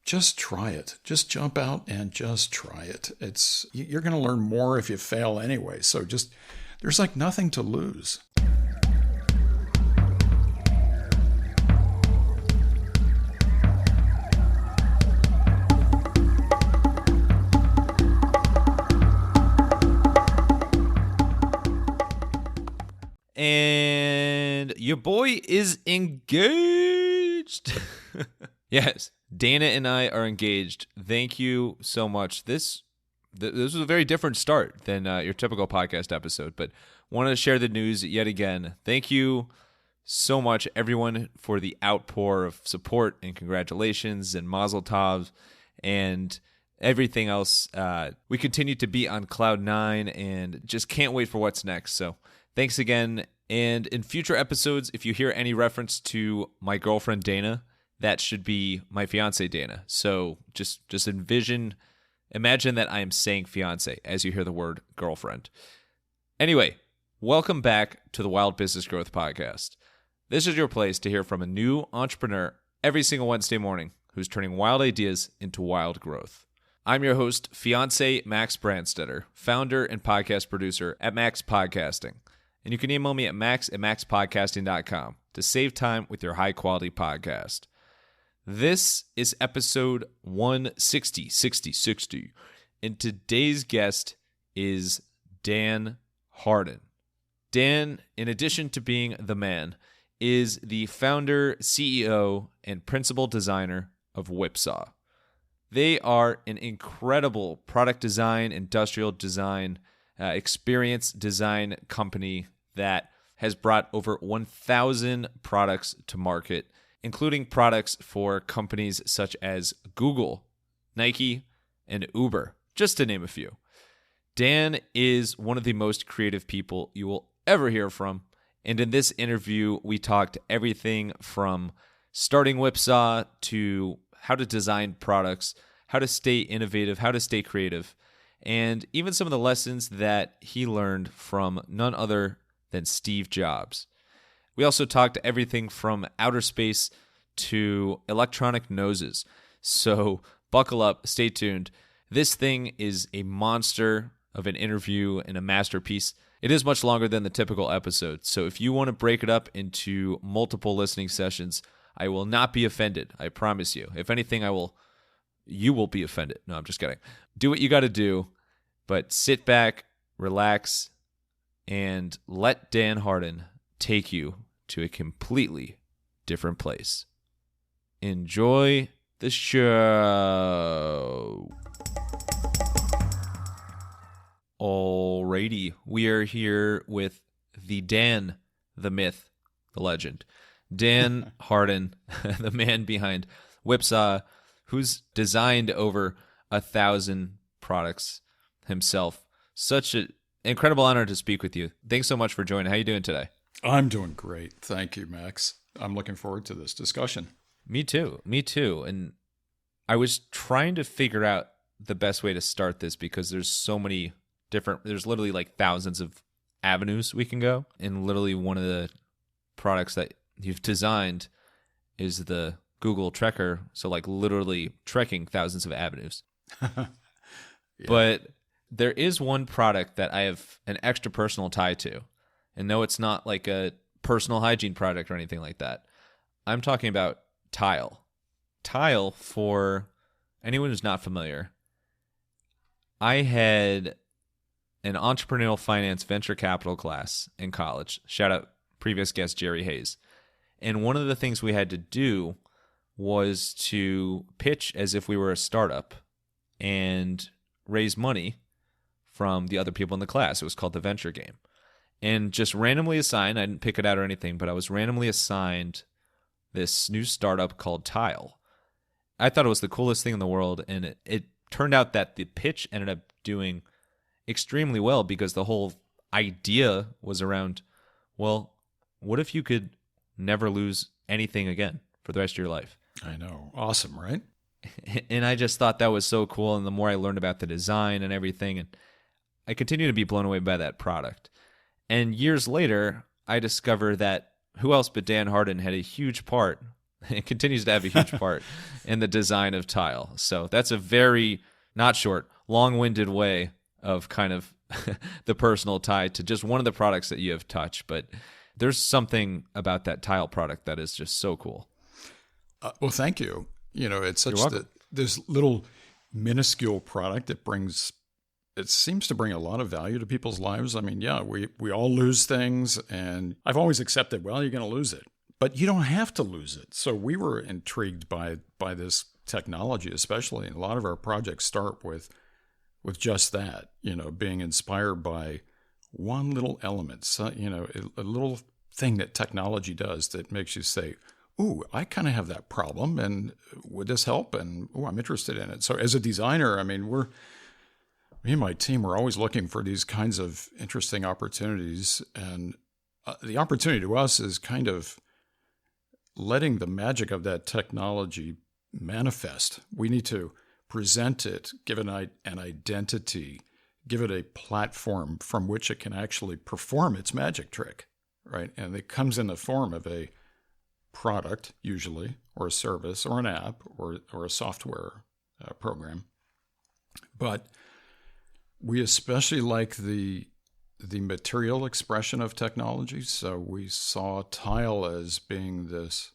just try it. Just jump out and just try it. You're going to learn more if you fail anyway. So there's like nothing to lose. And your boy is engaged. Yes, Dana and I are engaged. Thank you so much. This was a very different start than your typical podcast episode, but wanted to share the news yet again. Thank you so much, everyone, for the outpour of support and congratulations and mazel tov and everything else. We continue to be on cloud nine and just can't wait for what's next. So thanks again. And in future episodes, if you hear any reference to my girlfriend Dana, that should be my fiance Dana. So just imagine that I am saying fiance as you hear the word girlfriend. Anyway, welcome back to the Wild Business Growth Podcast. This is your place to hear from a new entrepreneur every single Wednesday morning who's turning wild ideas into wild growth. I'm your host, fiance Max Branstetter, founder and podcast producer at Max Podcasting. And you can email me at max@maxpodcasting.com to save time with your high-quality podcast. This is episode 160, and today's guest is Dan Harden. Dan, in addition to being the man, is the founder, CEO, and principal designer of Whipsaw. They are an incredible product design, industrial design, experience design company that has brought over 1,000 products to market, including products for companies such as Google, Nike, and Uber, just to name a few. Dan is one of the most creative people you will ever hear from, and in this interview, we talked everything from starting Whipsaw to how to design products, how to stay innovative, how to stay creative, and even some of the lessons that he learned from none other than Steve Jobs. We also talked everything from outer space to electronic noses. So buckle up, stay tuned. This thing is a monster of an interview and a masterpiece. It is much longer than the typical episode. So if you want to break it up into multiple listening sessions, I will not be offended. I promise you. If anything, you will be offended. No, I'm just kidding. Do what you got to do, but sit back, relax, and let Dan Harden take you to a completely different place. Enjoy the show. Alrighty, we are here with the Dan, the myth, the legend. Dan Harden, the man behind Whipsaw, who's designed over 1,000 products himself. Such an incredible honor to speak with you. Thanks so much for joining. How are you doing today? I'm doing great. Thank you, Max. I'm looking forward to this discussion. Me too. And I was trying to figure out the best way to start this because there's so many there's literally like thousands of avenues we can go. And literally one of the products that you've designed is the Google Trekker. So like literally trekking thousands of avenues. Yeah. But there is one product that I have an extra personal tie to. And no, it's not like a personal hygiene product or anything like that. I'm talking about Tile. Tile, for anyone who's not familiar, I had an entrepreneurial finance venture capital class in college. Shout out previous guest Jerry Hayes. And one of the things we had to do was to pitch as if we were a startup and raise money from the other people in the class. It was called the venture game. And just randomly assigned, I didn't pick it out or anything, but I was randomly assigned this new startup called Tile. I thought it was the coolest thing in the world, and it turned out that the pitch ended up doing extremely well because the whole idea was around, well, what if you could never lose anything again for the rest of your life? I know. Awesome, right? And I just thought that was so cool, and the more I learned about the design and everything, and I continue to be blown away by that product. And years later, I discovered that who else but Dan Harden had a huge part It continues to have a huge part in the design of tile. So that's a very, not short, long-winded way of kind of the personal tie to just one of the products that you have touched. But there's something about that tile product that is just so cool. Well, thank you. It's such this little minuscule product that it seems to bring a lot of value to people's lives. I mean, yeah, we all lose things, and I've always accepted, well, you're going to lose it, but you don't have to lose it. So we were intrigued by this technology, especially, and a lot of our projects start with just that, being inspired by one little element, so, a little thing that technology does that makes you say, ooh, I kind of have that problem, and would this help? And I'm interested in it. So as a designer, I mean, me and my team are always looking for these kinds of interesting opportunities. And the opportunity to us is kind of letting the magic of that technology manifest. We need to present it, give it an identity, give it a platform from which it can actually perform its magic trick, right? And it comes in the form of a product, usually, or a service, or an app, or a software program. But we especially like the material expression of technology. So we saw tile as being this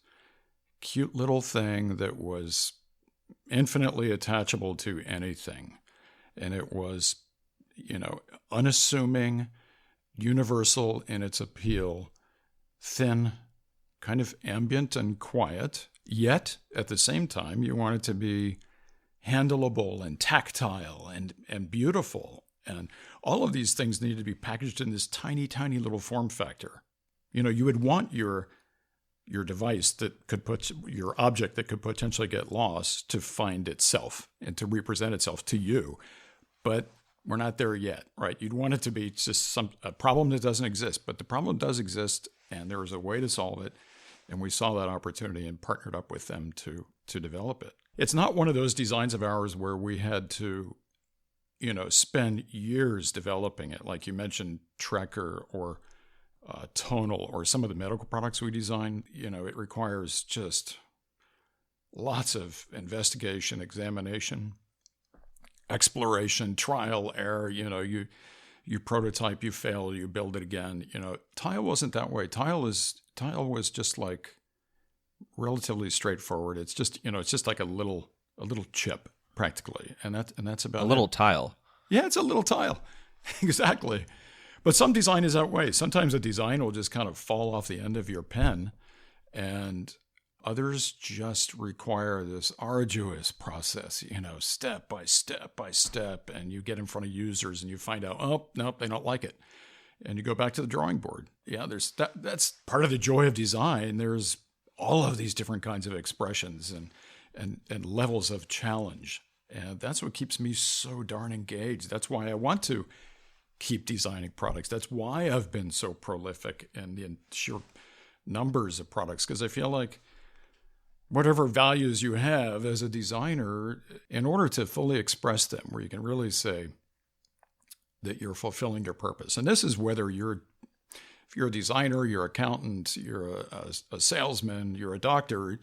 cute little thing that was infinitely attachable to anything. And it was, unassuming, universal in its appeal, thin, kind of ambient and quiet, yet at the same time, you want it to be handleable and tactile and beautiful. And all of these things need to be packaged in this tiny, tiny little form factor. You would want your device your object that could potentially get lost to find itself and to represent itself to you. But we're not there yet, right? You'd want it to be just a problem that doesn't exist, but the problem does exist, and there is a way to solve it. And we saw that opportunity and partnered up with them to develop it. It's not one of those designs of ours where we had to, spend years developing it. Like you mentioned, Trekker or Tonal or some of the medical products we design. It requires just lots of investigation, examination, exploration, trial, error. You prototype, you fail, you build it again. Tile wasn't that way. Tile was just like relatively straightforward. It's just like a little chip practically, and that's about a little tile. Yeah, it's a little tile, exactly. But some design is that way. Sometimes a design will just kind of fall off the end of your pen, and others just require this arduous process, step by step by step, and you get in front of users and you find out, oh, nope, they don't like it. And you go back to the drawing board. Yeah, that's part of the joy of design. There's all of these different kinds of expressions and levels of challenge. And that's what keeps me so darn engaged. That's why I want to keep designing products. That's why I've been so prolific in the sheer numbers of products, because I feel like whatever values you have as a designer, in order to fully express them, where you can really say that you're fulfilling your purpose. And this is whether if you're a designer, you're an accountant, you're a salesman, you're a doctor,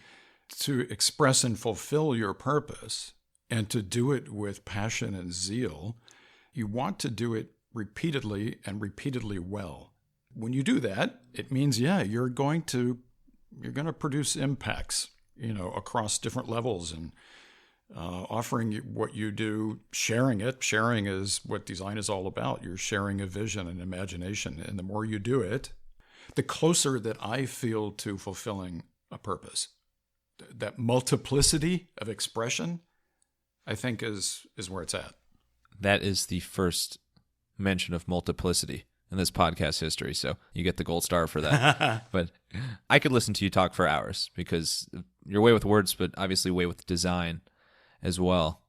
to express and fulfill your purpose and to do it with passion and zeal, you want to do it repeatedly and repeatedly well. When you do that, it means, you're going to produce impacts, across different levels, and offering what you do, sharing it. Sharing is what design is all about. You're sharing a vision and imagination. And the more you do it, the closer that I feel to fulfilling a purpose. That multiplicity of expression, I think, is where it's at. That is the first mention of multiplicity in this podcast history, so you get the gold star for that. But I could listen to you talk for hours, because you're way with words, but obviously way with design as well.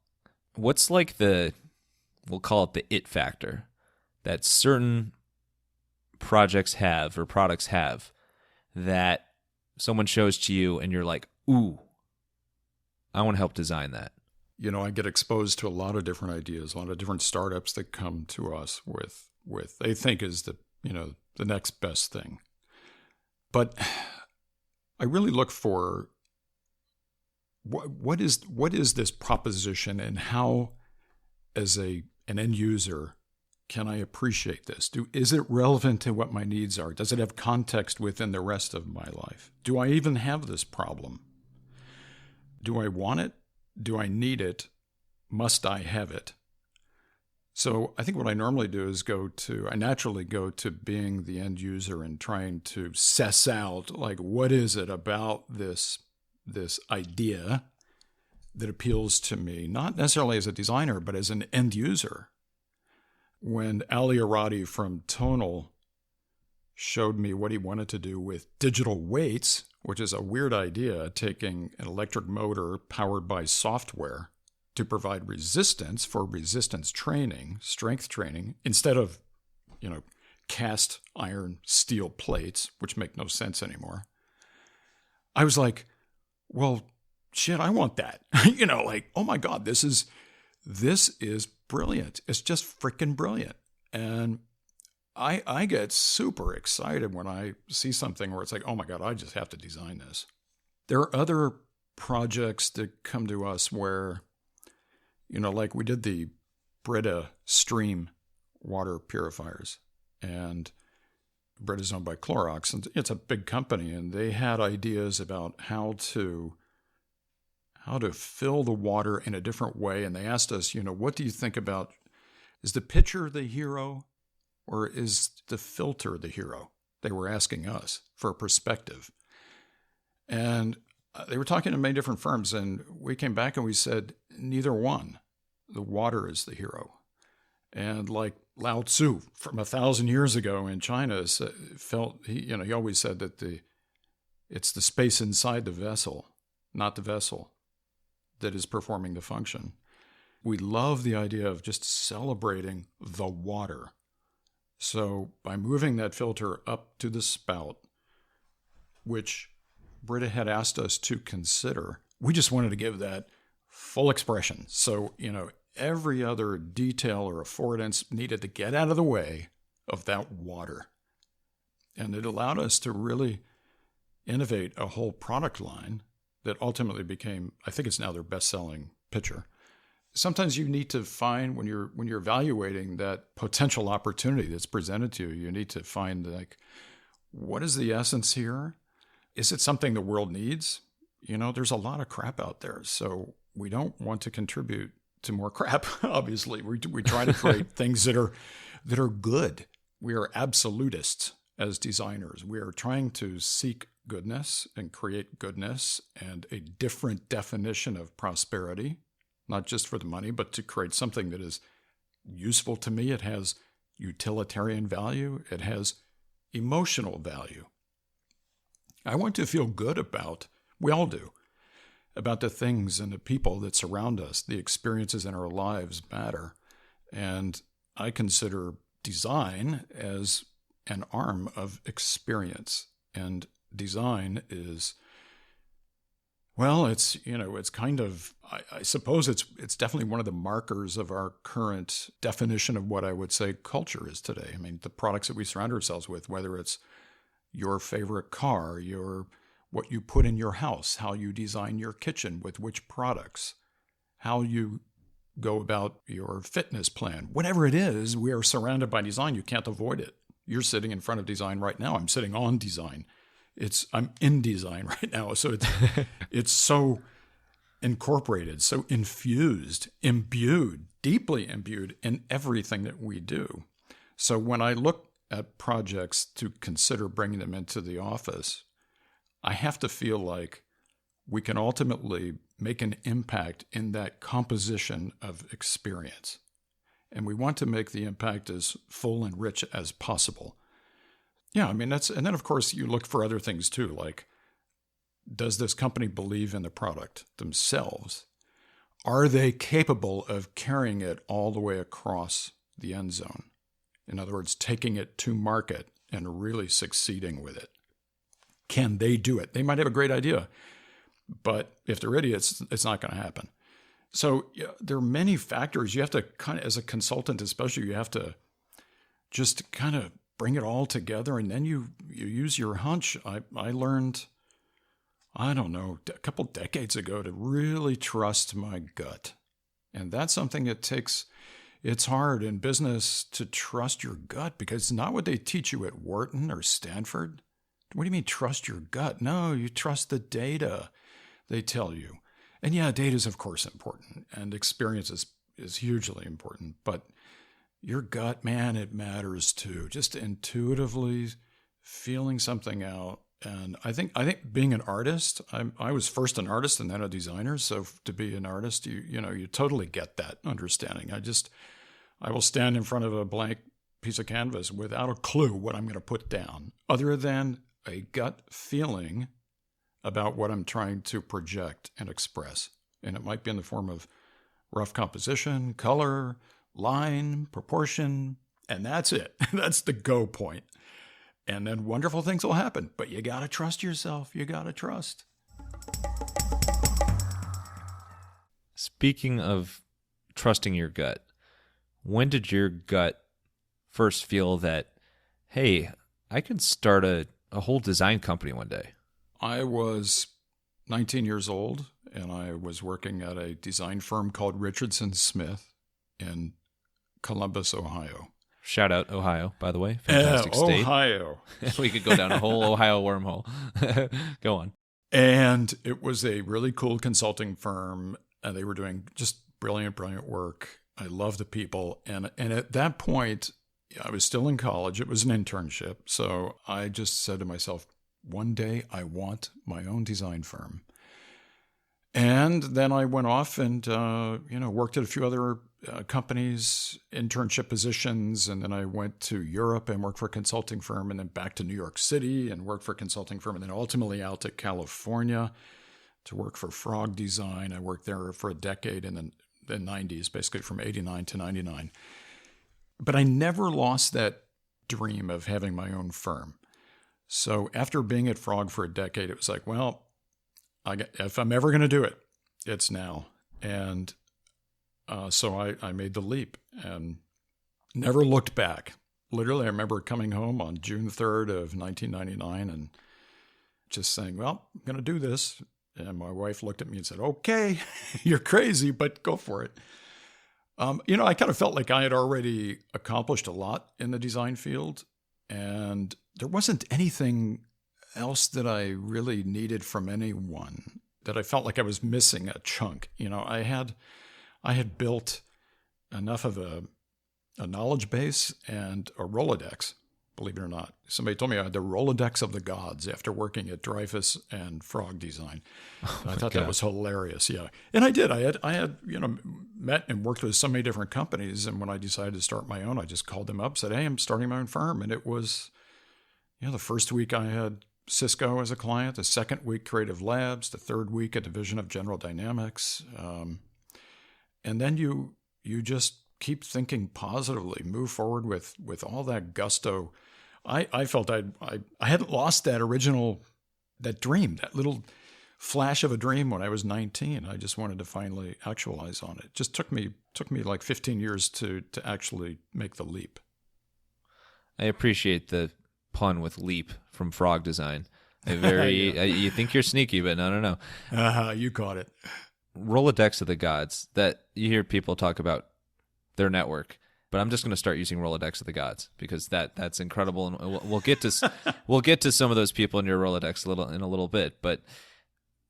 What's like we'll call it the it factor, that certain projects have or products have that someone shows to you and you're like, ooh, I want to help design that? I get exposed to a lot of different ideas, a lot of different startups that come to us with they think is the next best thing. But I really look for what is this proposition, and how, as an end user, can I appreciate this? Is it relevant to what my needs are? Does it have context within the rest of my life? Do I even have this problem? Do I want it? Do I need it? Must I have it? So I think what I normally do is I naturally go to being the end user and trying to suss out, like, what is it about this idea that appeals to me, not necessarily as a designer, but as an end user. When Ali Aradi from Tonal showed me what he wanted to do with digital weights, which is a weird idea, taking an electric motor powered by software to provide resistance for resistance training, strength training, instead of, cast iron steel plates, which make no sense anymore. I was like, well, shit, I want that. Oh my God, this is brilliant. It's just freaking brilliant. And I get super excited when I see something where it's like, oh my God, I just have to design this. There are other projects that come to us where, like we did the Brita Stream water purifiers, and Brita's owned by Clorox, and it's a big company, and they had ideas about how to fill the water in a different way. And they asked us, what do you think about, is the pitcher the hero or is the filter the hero? They were asking us for a perspective. And they were talking to many different firms, and we came back and we said, neither one. The water is the hero. And like Lao Tzu from 1,000 years ago in China he always said that it's the space inside the vessel, not the vessel, that is performing the function. We love the idea of just celebrating the water. So by moving that filter up to the spout, which Brita had asked us to consider, we just wanted to give that full expression. So, every other detail or affordance needed to get out of the way of that water. And it allowed us to really innovate a whole product line that ultimately became, I think it's now their best-selling pitcher. Sometimes you need to find, when you're evaluating that potential opportunity that's presented to you, you need to find, like, what is the essence here? Is it something the world needs? There's a lot of crap out there, so we don't want to contribute to more crap. Obviously, we try to create things that are good. We are absolutists as designers. We are trying to seek goodness and create goodness and a different definition of prosperity, not just for the money, but to create something that is useful to me. It has utilitarian value. It has emotional value. I want to feel good about, we all do, about the things and the people that surround us. The experiences in our lives matter. And I consider design as an arm of experience. And design is, well, it's kind of, I suppose it's definitely one of the markers of our current definition of what I would say culture is today. I mean, the products that we surround ourselves with, whether it's your favorite car, what you put in your house, how you design your kitchen with which products, how you go about your fitness plan, whatever it is, we are surrounded by design. You can't avoid it. You're sitting in front of design right now. I'm sitting on design. I'm in design right now. So it's so incorporated, so infused, imbued, deeply imbued in everything that we do. So when I look at projects to consider bringing them into the office, I have to feel like we can ultimately make an impact in that composition of experience. And we want to make the impact as full and rich as possible. Yeah, I mean, and then of course you look for other things too, like, does this company believe in the product themselves? Are they capable of carrying it all the way across the end zone? In other words, taking it to market and really succeeding with it. Can they do it? They might have a great idea, but if they're idiots, it's not going to happen. So there are many factors. You have to kind of, as a consultant especially, you have to just kind of bring it all together, and then you use your hunch. I learned I don't know, a couple decades ago to really trust my gut. And that's something that takes, it's hard in business to trust your gut because it's not what they teach you at Wharton or Stanford. What do you mean trust your gut? No, you trust the data they tell you. And yeah, data is of course important and experience is hugely important, but your gut, man, it matters too. Just intuitively feeling something out. And I think being an artist, I was first an artist and then a designer. So to be an artist, you totally get that understanding. I will stand in front of a blank piece of canvas without a clue what I'm going to put down, other than a gut feeling about what I'm trying to project and express. And it might be in the form of rough composition, color, line, proportion, and that's it. That's the go point. And then wonderful things will happen. But you got to trust yourself. You got to trust. Speaking of trusting your gut, when did your gut first feel that, hey, I could start a whole design company one day? I was 19 years old, and I was working at a design firm called Richardson Smith in Columbus, Ohio. Shout out Ohio, by the way. Fantastic state. Ohio. We could go down a whole Ohio wormhole. Go on. And it was a really cool consulting firm, and they were doing just brilliant work. I loved the people. And at that point, I was still in college. It was an internship. So I just said to myself, one day I want my own design firm. And then I went off and, worked at a few other companies, internship positions. And then I went to Europe and worked for a consulting firm, and then back to New York City and worked for a consulting firm, and then ultimately out to California to work for Frog Design. I worked there for a decade in the 90s, basically from 89 to 99. But I never lost that dream of having my own firm. So after being at Frog for a decade, it was like, well, if I'm ever going to do it, it's now. And so I made the leap and never looked back. Literally, I remember coming home on June 3rd of 1999 and just saying, well, I'm going to do this. And my wife looked at me and said, okay, you're crazy, but go for it. I kind of felt like I had already accomplished a lot in the design field, and there wasn't anything else that I really needed from anyone, that I felt like I was missing a chunk. I had built enough of a knowledge base and a Rolodex, believe it or not. Somebody told me I had the Rolodex of the gods after working at Dreyfus and Frog Design. I thought that was hilarious. Yeah. And I did. I had met and worked with so many different companies. And when I decided to start my own, I just called them up, said, hey, I'm starting my own firm. And it was, the first week I had Cisco as a client, the second week Creative Labs, the third week a division of General Dynamics. And then you just keep thinking positively, move forward with all that gusto. I felt I hadn't lost that dream, that little flash of a dream when I was 19. I just wanted to finally actualize on it. It just took me like 15 years to actually make the leap. I appreciate the pun with leap from Frog Design. You think you're sneaky, but no. You caught it. Rolodex of the gods, that you hear people talk about their network, but I'm just going to start using Rolodex of the gods because that's incredible, and we'll get to some of those people in your Rolodex in a little bit. But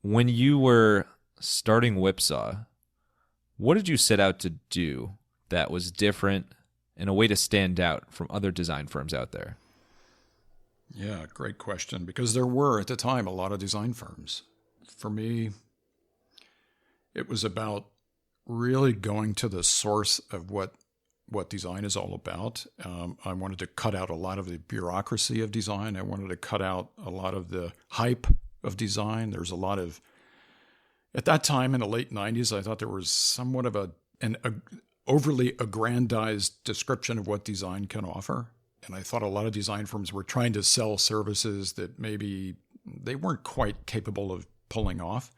when you were starting Whipsaw, what did you set out to do that was different and a way to stand out from other design firms out there? Yeah, great question, because there were at the time a lot of design firms. For me, it was about really going to the source of what design is all about. I wanted to cut out a lot of the bureaucracy of design. I wanted to cut out a lot of the hype of design. There's a lot of, at that time in the late 90s, I thought there was somewhat of an overly aggrandized description of what design can offer. And I thought a lot of design firms were trying to sell services that maybe they weren't quite capable of pulling off.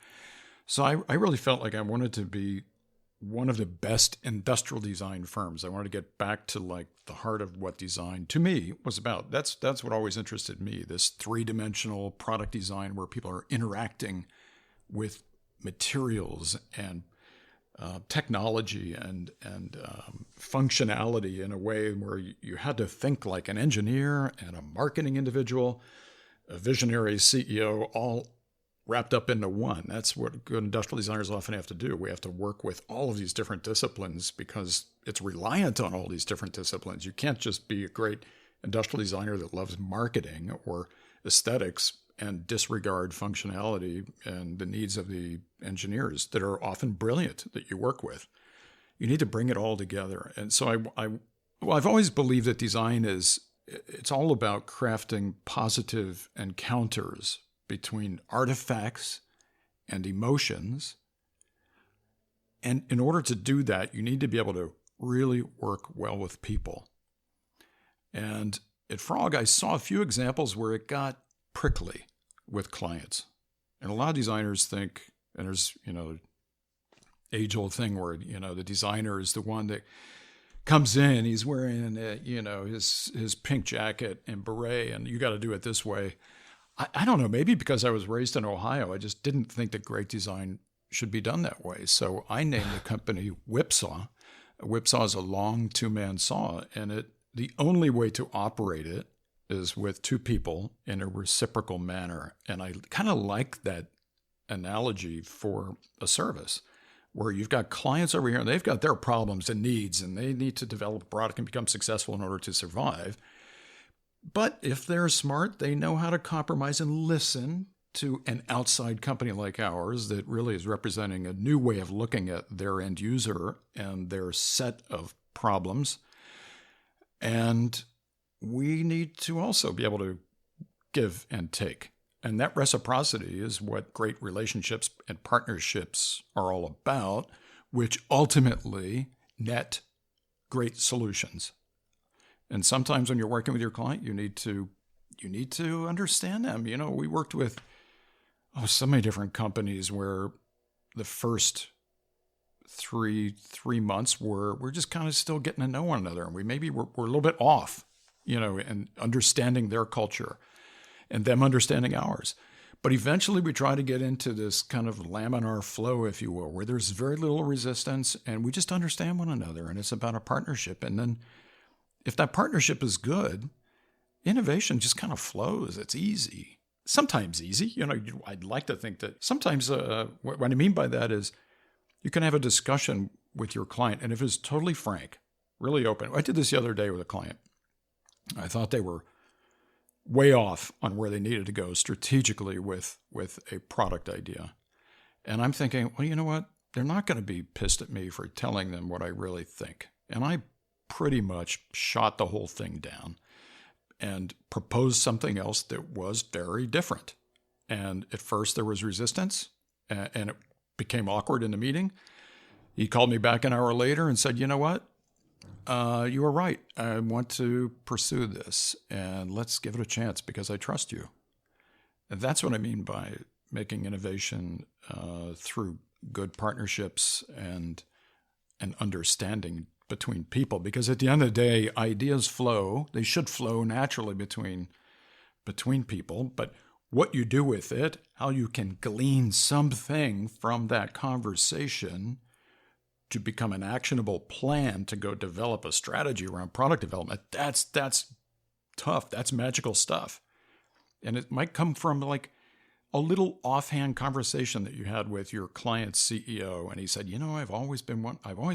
So I really felt like I wanted to be one of the best industrial design firms. I wanted to get back to like the heart of what design to me was about. That's what always interested me, this three-dimensional product design where people are interacting with materials and technology and functionality in a way where you had to think like an engineer and a marketing individual, a visionary CEO, all wrapped up into one. That's what good industrial designers often have to do. We have to work with all of these different disciplines because it's reliant on all these different disciplines. You can't just be a great industrial designer that loves marketing or aesthetics and disregard functionality and the needs of the engineers that are often brilliant that you work with. You need to bring it all together. And so I've always believed that design it's all about crafting positive encounters between artifacts and emotions. And in order to do that, you need to be able to really work well with people. And at Frog, I saw a few examples where it got prickly with clients. And a lot of designers think, and there's, age-old thing where, the designer is the one that comes in, he's wearing, his pink jacket and beret, and you got to do it this way. I don't know, maybe because I was raised in Ohio, I just didn't think that great design should be done that way. So I named the company Whipsaw. Whipsaw is a long two-man saw, and the only way to operate it is with two people in a reciprocal manner. And I kind of like that analogy for a service where you've got clients over here and they've got their problems and needs, and they need to develop a product and become successful in order to survive. But if they're smart, they know how to compromise and listen to an outside company like ours that really is representing a new way of looking at their end user and their set of problems. And we need to also be able to give and take. And that reciprocity is what great relationships and partnerships are all about, which ultimately net great solutions. And sometimes when you're working with your client, you need to understand them. We worked with so many different companies where the first three months we're just kind of still getting to know one another, and we're a little bit off, and understanding their culture and them understanding ours. But eventually we try to get into this kind of laminar flow, if you will, where there's very little resistance and we just understand one another, and it's about a partnership. And then if that partnership is good, innovation just kind of flows. It's easy. Sometimes easy. I'd like to think that sometimes what I mean by that is you can have a discussion with your client, and if it's totally frank, really open. I did this the other day with a client. I thought they were way off on where they needed to go strategically with a product idea. And I'm thinking, well, you know what? They're not going to be pissed at me for telling them what I really think. And I pretty much shot the whole thing down and proposed something else that was very different. And at first there was resistance, and it became awkward in the meeting. He called me back an hour later and said, you know what? You were right. I want to pursue this, and let's give it a chance because I trust you. And that's what I mean by making innovation through good partnerships and understanding between people. Because at the end of the day, ideas flow. They should flow naturally between people. But what you do with it, how you can glean something from that conversation to become an actionable plan to go develop a strategy around product development, that's tough. That's magical stuff. And it might come from like a little offhand conversation that you had with your client's CEO. And he said, I've always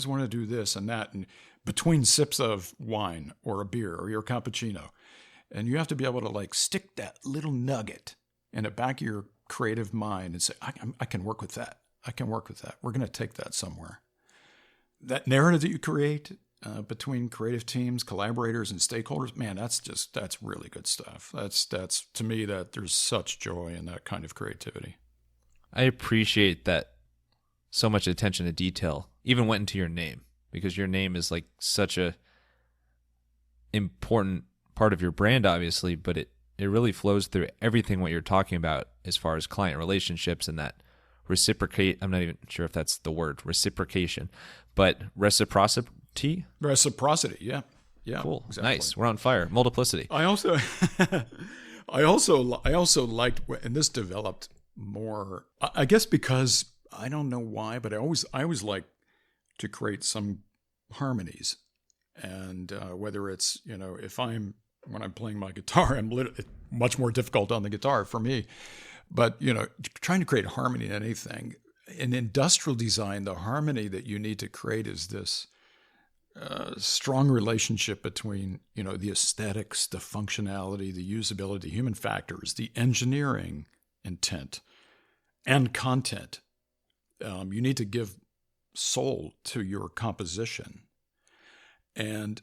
wanted to do this and that. And between sips of wine or a beer or your cappuccino. And you have to be able to like stick that little nugget in the back of your creative mind and say, I can work with that. I can work with that. We're going to take that somewhere. That narrative that you create between creative teams, collaborators, and stakeholders, man, that's really good stuff. That's to me that there's such joy in that kind of creativity. I appreciate that so much attention to detail even went into your name, because your name is like such a important part of your brand, obviously, but it really flows through everything what you're talking about as far as client relationships and that reciprocate. I'm not even sure if that's the word, reciprocation, but reciprocity. Reciprocity, yeah. Yeah. Cool. Exactly. Nice. We're on fire. Multiplicity. I also I also liked, and this developed more, I guess because I don't know why, but I always like to create some harmonies. And whether it's, when I'm playing my guitar, it's much more difficult on the guitar for me. But, trying to create harmony in anything. In industrial design, the harmony that you need to create is this strong relationship between, the aesthetics, the functionality, the usability, the human factors, the engineering intent, and content. You need to give soul to your composition. And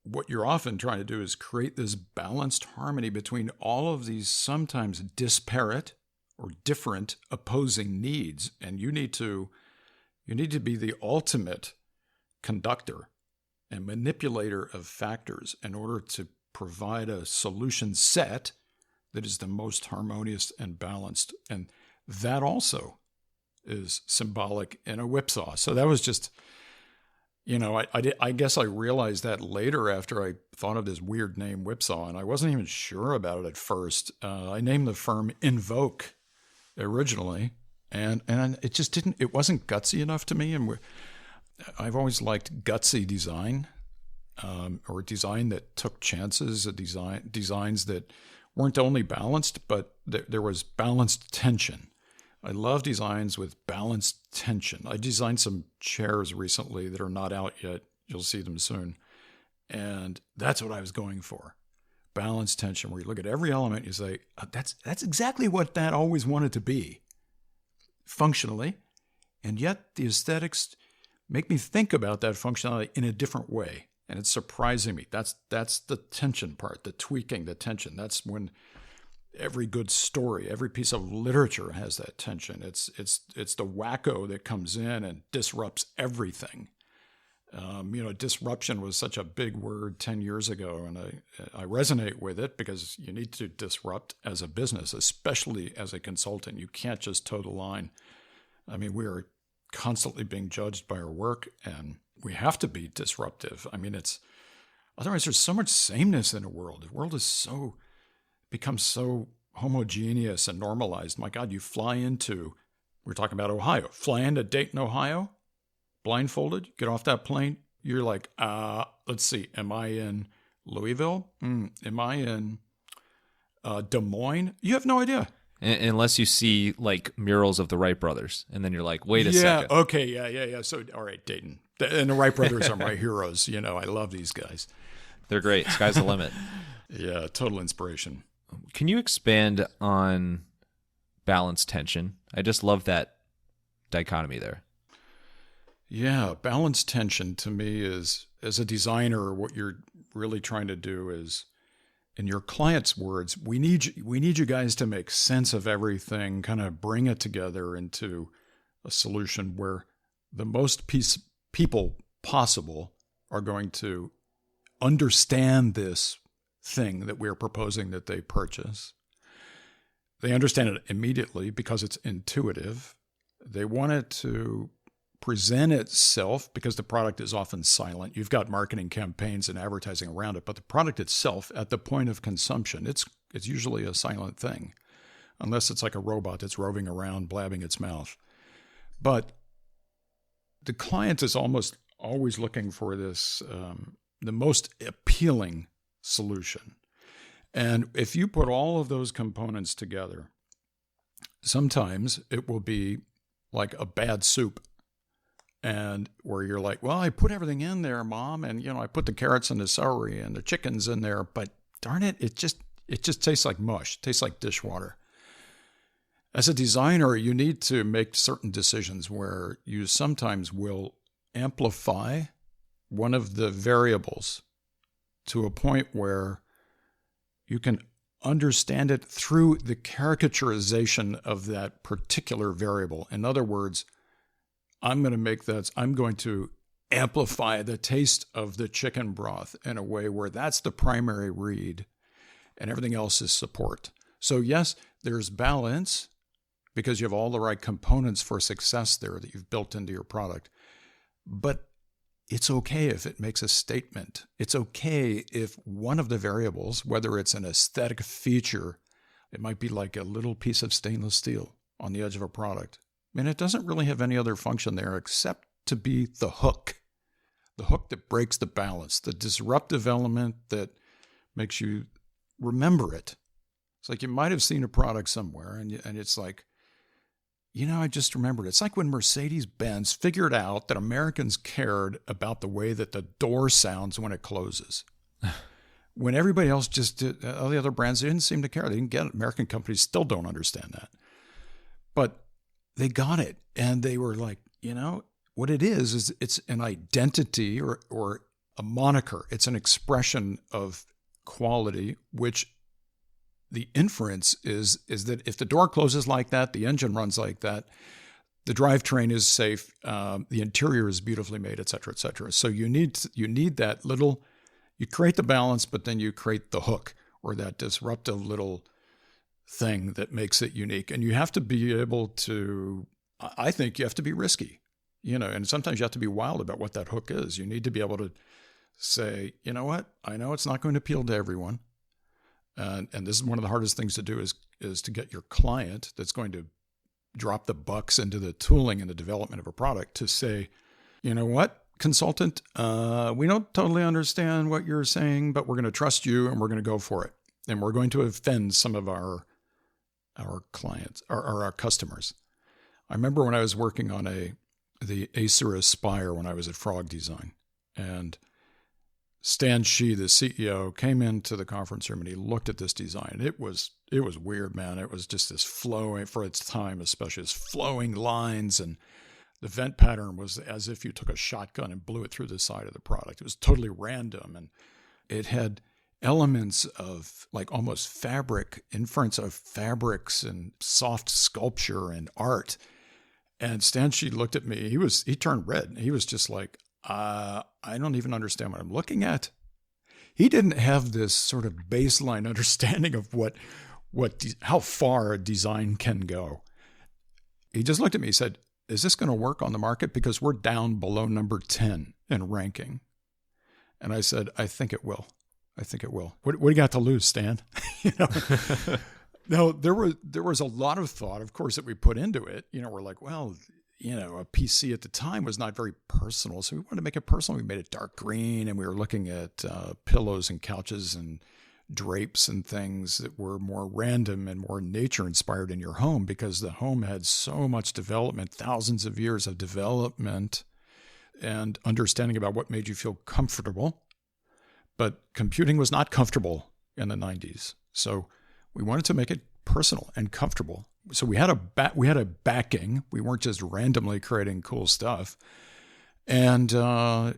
what you're often trying to do is create this balanced harmony between all of these sometimes disparate or different opposing needs. And you need to be the ultimate conductor and manipulator of factors in order to provide a solution set that is the most harmonious and balanced. And that also is symbolic in a whipsaw. So that was just, I guess I realized that later after I thought of this weird name Whipsaw, and I wasn't even sure about it at first. I named the firm Invoke originally, and it wasn't gutsy enough to me. And I've always liked gutsy design, or design that took chances, designs that weren't only balanced, but there was balanced tension. I love designs with balanced tension. I designed some chairs recently that are not out yet. You'll see them soon. And that's what I was going for. Balanced tension, where you look at every element, you say, that's exactly what that always wanted to be, functionally. And yet the aesthetics make me think about that functionality in a different way. And it's surprising me. That's the tension part, the tweaking, the tension. That's when every good story, every piece of literature has that tension. It's the wacko that comes in and disrupts everything. Disruption was such a big word 10 years ago, and I resonate with it because you need to disrupt as a business, especially as a consultant. You can't just toe the line. I mean, we are constantly being judged by our work, and we have to be disruptive. I mean, otherwise there's so much sameness in the world. The world is becomes so homogeneous and normalized. My God, we're talking about Ohio, fly into Dayton, Ohio, blindfolded, get off that plane. You're like, let's see, am I in Louisville? Am I in Des Moines? You have no idea. Unless you see like murals of the Wright brothers, and then you're like, wait a second. Okay, yeah. So, all right, Dayton. And the Wright brothers are my heroes. I love these guys. They're great. Sky's the limit. Yeah, total inspiration. Can you expand on balance tension? I just love that dichotomy there. Yeah, balance tension to me is, as a designer, what you're really trying to do is, in your client's words, we need you guys to make sense of everything, kind of bring it together into a solution where the most people possible are going to understand this thing that we're proposing that they purchase. They understand it immediately because it's intuitive. They want it to present itself because the product is often silent. You've got marketing campaigns and advertising around it, but the product itself at the point of consumption, it's usually a silent thing, unless it's like a robot that's roving around blabbing its mouth. But the client is almost always looking for this, the most appealing solution. And if you put all of those components together, sometimes it will be like a bad soup. And where you're like, well, I put everything in there, Mom, and I put the carrots and the celery and the chickens in there, but darn it, it just tastes like mush, it tastes like dishwater. As a designer, you need to make certain decisions where you sometimes will amplify one of the variables to a point where you can understand it through the caricaturization of that particular variable. In other words, I'm going to amplify the taste of the chicken broth in a way where that's the primary read and everything else is support. So yes, there's balance, because you have all the right components for success there that you've built into your product. But it's okay if it makes a statement. It's okay if one of the variables, whether it's an aesthetic feature, it might be like a little piece of stainless steel on the edge of a product. I mean, it doesn't really have any other function there except to be the hook that breaks the balance, the disruptive element that makes you remember it. It's like you might have seen a product somewhere and it's like, I just remembered. It's like when Mercedes-Benz figured out that Americans cared about the way that the door sounds when it closes. When everybody else just did, all the other brands, they didn't seem to care. They didn't get it. American companies still don't understand that. But they got it. And they were like, what it is it's an identity or a moniker. It's an expression of quality, which the inference is that if the door closes like that, the engine runs like that, the drivetrain is safe, the interior is beautifully made, et cetera, et cetera. So you need that little, you create the balance, but then you create the hook or that disruptive little thing that makes it unique. And you have to be able to, I think you have to be risky, and sometimes you have to be wild about what that hook is. You need to be able to say, you know what, I know it's not going to appeal to everyone. And this is one of the hardest things to do is to get your client that's going to drop the bucks into the tooling and the development of a product to say, you know what, consultant, we don't totally understand what you're saying, but we're going to trust you and we're going to go for it. And we're going to offend some of our clients or our customers. I remember when I was working on the Acer Aspire when I was at Frog Design, and Stan Shih, the CEO, came into the conference room and he looked at this design. It was weird, man. It was just this flowing, for its time especially, this flowing lines, and the vent pattern was as if you took a shotgun and blew it through the side of the product. It was totally random, and it had elements of like almost fabric, inference of fabrics and soft sculpture and art. And Stan Shih looked at me. He turned red. He was just like, I don't even understand what I'm looking at. He didn't have this sort of baseline understanding of how far a design can go. He just looked at me and said, is this going to work on the market? Because we're down below number 10 in ranking. And I said, I think it will. What do you got to lose, Stan? No, there was a lot of thought, of course, that we put into it. We're like, well, a PC at the time was not very personal. So we wanted to make it personal. We made it dark green, and we were looking at pillows and couches and drapes and things that were more random and more nature inspired in your home, because the home had so much development, thousands of years of development and understanding about what made you feel comfortable. But computing was not comfortable in the 90s. So we wanted to make it personal and comfortable. So we had a backing. We weren't just randomly creating cool stuff. And so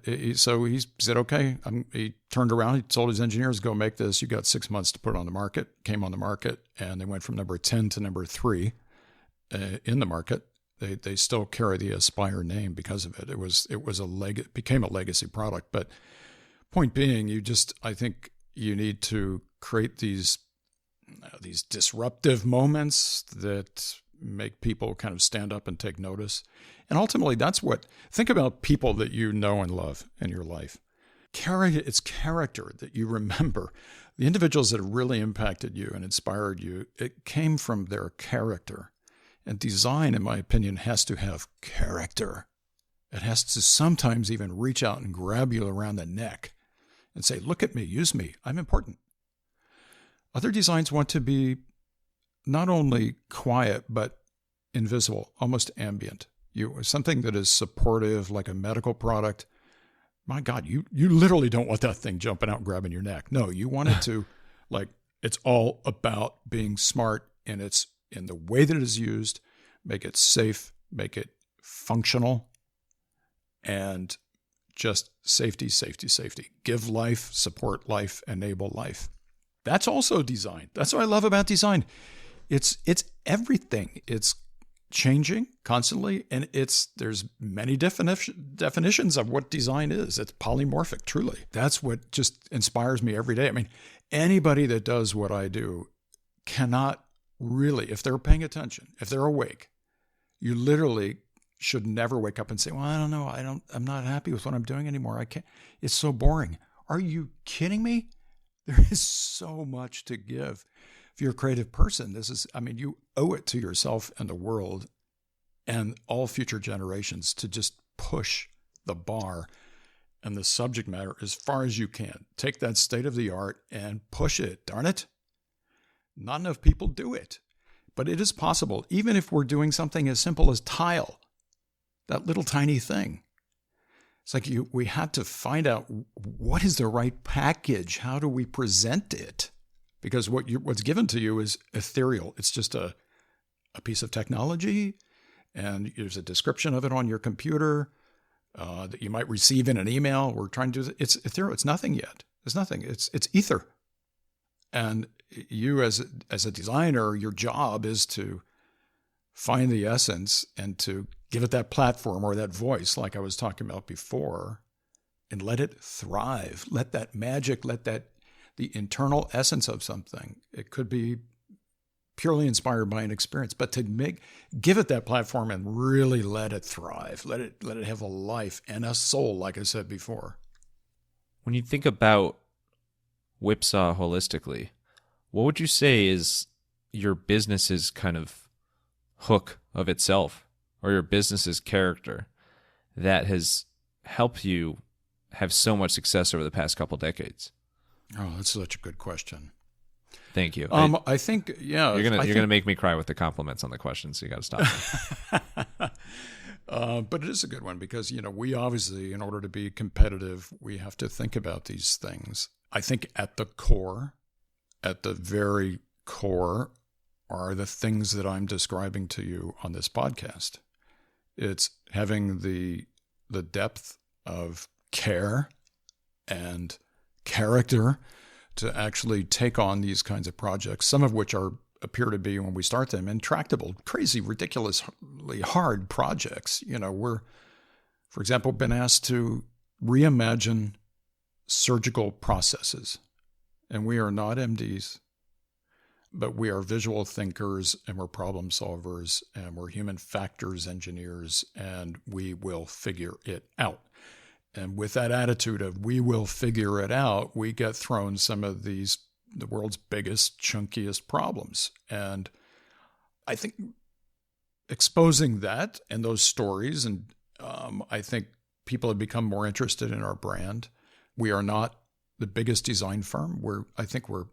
he said, okay. He turned around. He told his engineers, go make this. You got 6 months to put it on the market. Came on the market, and they went from number 10 to number 3 in the market. They still carry the Aspire name because of it. It became a legacy product. But point being, I think you need to create these disruptive moments that make people kind of stand up and take notice. And ultimately, think about people that you know and love in your life. It's character that you remember. The individuals that have really impacted you and inspired you, it came from their character. And design, in my opinion, has to have character. It has to sometimes even reach out and grab you around the neck and say, look at me, use me, I'm important. Other designs want to be not only quiet, but invisible, almost ambient. Something that is supportive, like a medical product. My God, you literally don't want that thing jumping out and grabbing your neck. No, you want it to, it's all about being smart, and it's in the way that it is used. Make it safe, make it functional, and just safety, safety, safety. Give life, support life, enable life. That's also design. That's what I love about design. It's everything. It's changing constantly, and there's many definitions of what design is. It's polymorphic, truly. That's what just inspires me every day. I mean, anybody that does what I do cannot really, if they're paying attention, if they're awake, you literally should never wake up and say, well, I don't know. I'm not happy with what I'm doing anymore. I can't, it's so boring. Are you kidding me? There is so much to give. If you're a creative person, you owe it to yourself and the world and all future generations to just push the bar and the subject matter as far as you can. Take that state of the art and push it. Darn it. Not enough people do it, but it is possible. Even if we're doing something as simple as tile, that little tiny thing. It's like we had to find out what is the right package. How do we present it? Because what's given to you is ethereal. It's just a piece of technology, and there's a description of it on your computer that you might receive in an email. We're trying to do it's ethereal. It's nothing yet. It's nothing. It's ether. And you as a designer, your job is to find the essence and to give it that platform or that voice, like I was talking about before, and let it thrive. Let that magic, the internal essence of something. It could be purely inspired by an experience, but to give it that platform and really let it thrive. Let it have a life and a soul, like I said before. When you think about Whipsaw holistically, what would you say is your business's kind of hook of itself, or your business's character that has helped you have so much success over the past couple decades? Oh, that's such a good question. Thank you. I think, yeah. You're gonna make me cry with the compliments on the question, so you got to stop. But it is a good one because, we obviously, in order to be competitive, we have to think about these things. I think at the very core, are the things that I'm describing to you on this podcast. It's having the depth of care and character to actually take on these kinds of projects, some of which appear to be, when we start them, intractable, crazy, ridiculously hard projects. We're, for example, been asked to reimagine surgical processes. And we are not MDs, but we are visual thinkers, and we're problem solvers, and we're human factors engineers, and we will figure it out. And with that attitude of we will figure it out, we get thrown some of the world's biggest, chunkiest problems. And I think exposing that and those stories, and I think people have become more interested in our brand. We are not the biggest design firm. I think we're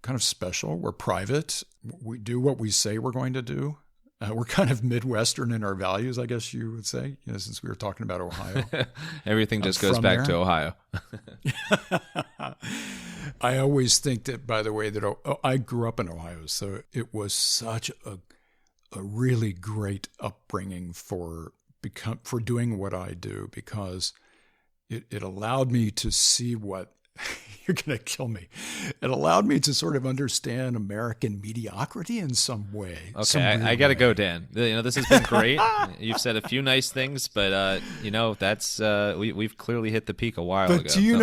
kind of special. We're private. We do what we say we're going to do. We're kind of Midwestern in our values, I guess you would say, since we were talking about Ohio. Everything just goes back to Ohio. I always think that, by the way, that I grew up in Ohio, so it was such a really great upbringing for doing what I do, because it allowed me to see what you're going to kill me. It allowed me to sort of understand American mediocrity in some way. Okay, I got to go, Dan. This has been great. You've said a few nice things, but that's we've clearly hit the peak a while ago. Do you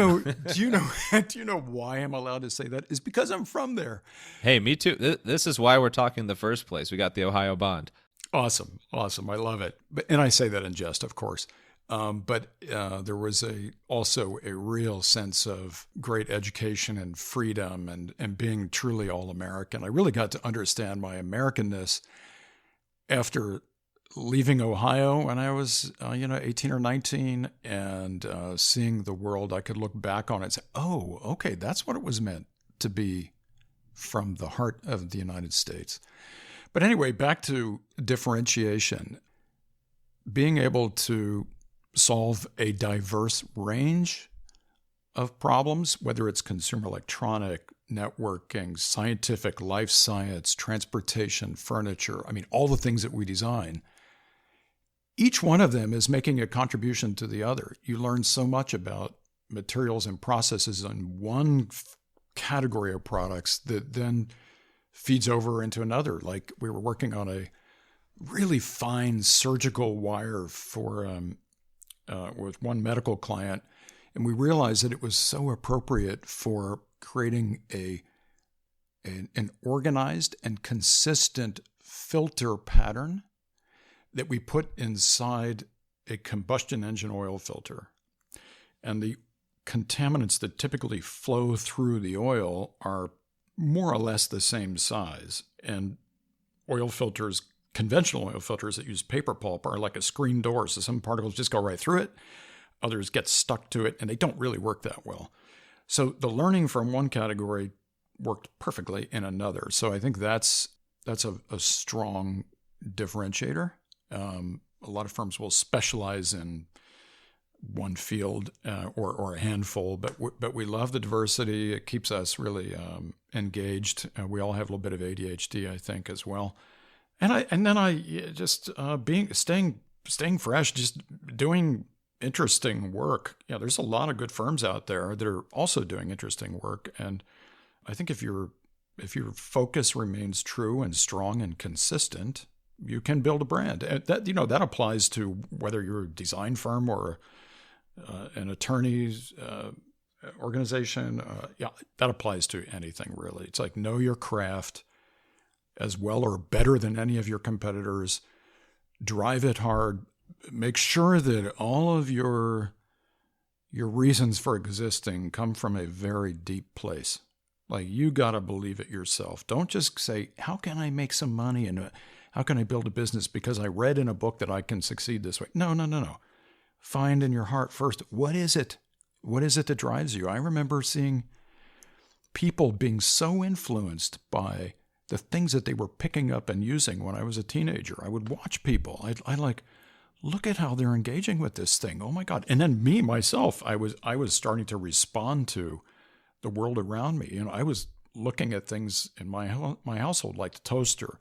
know why I'm allowed to say that? It's because I'm from there. Hey, me too. This is why we're talking in the first place. We got the Ohio bond. Awesome. I love it. And I say that in jest, of course. But there was also a real sense of great education and freedom and being truly all-American. I really got to understand my Americanness after leaving Ohio when I was 18 or 19 and seeing the world. I could look back on it and say, oh, okay, that's what it was meant to be from the heart of the United States. But anyway, back to differentiation. Being able to solve a diverse range of problems, whether it's consumer electronic, networking, scientific, life science, transportation, furniture, all the things that we design. Each one of them is making a contribution to the other. You learn so much about materials and processes in one category of products that then feeds over into another. Like we were working on a really fine surgical wire for with one medical client, and we realized that it was so appropriate for creating a an organized and consistent filter pattern that we put inside a combustion engine oil filter. And the contaminants that typically flow through the oil are more or less the same size. And oil filters, conventional oil filters that use paper pulp, are like a screen door. So some particles just go right through it. Others get stuck to it, and they don't really work that well. So the learning from one category worked perfectly in another. So I think that's a strong differentiator. A lot of firms will specialize in one field or a handful, but we love the diversity. It keeps us really engaged. We all have a little bit of ADHD, I think, as well. And then I just staying fresh, just doing interesting work. Yeah, there's a lot of good firms out there that are also doing interesting work, and I think if your focus remains true and strong and consistent, you can build a brand. And that applies to whether you're a design firm or an attorney's organization. That applies to anything really. It's like, know your craft as well or better than any of your competitors. Drive it hard. Make sure that all of your reasons for existing come from a very deep place. Like, you got to believe it yourself. Don't just say, how can I make some money and how can I build a business because I read in a book that I can succeed this way. No. Find in your heart first, what is it? What is it that drives you? I remember seeing people being so influenced by the things that they were picking up and using when I was a teenager. I would watch people. I like, look at how they're engaging with this thing. Oh my God. And then me, myself, I was starting to respond to the world around me. I was looking at things in my household, like the toaster,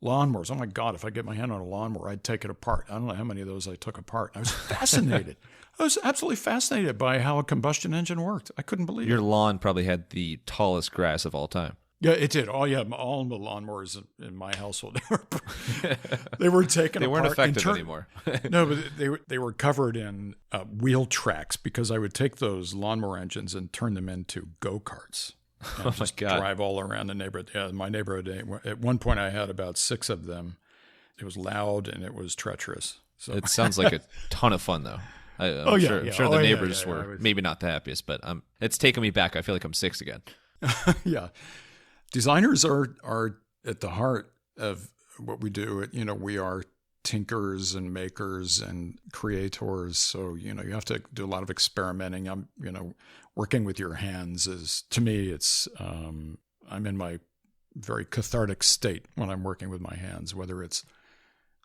lawnmowers. Oh my God, if I get my hand on a lawnmower, I'd take it apart. I don't know how many of those I took apart. I was fascinated. I was absolutely fascinated by how a combustion engine worked. I couldn't believe it. Your lawn probably had the tallest grass of all time. Yeah, it did. Oh yeah, all the lawnmowers in my household, they were taken apart. They weren't effective anymore. No, but they were covered in wheel tracks because I would take those lawnmower engines and turn them into go-karts. And just drive all around the neighborhood. Yeah, my neighborhood. At one point, I had about 6 of them. It was loud and it was treacherous. So it sounds like a ton of fun, though. I'm sure the neighbors were maybe not the happiest, but it's taken me back. I feel like I'm 6 again. Yeah. Designers are at the heart of what we do. We are tinkers and makers and creators. So, you have to do a lot of experimenting. Working with your hands is, to me, it's, I'm in my very cathartic state when I'm working with my hands, whether it's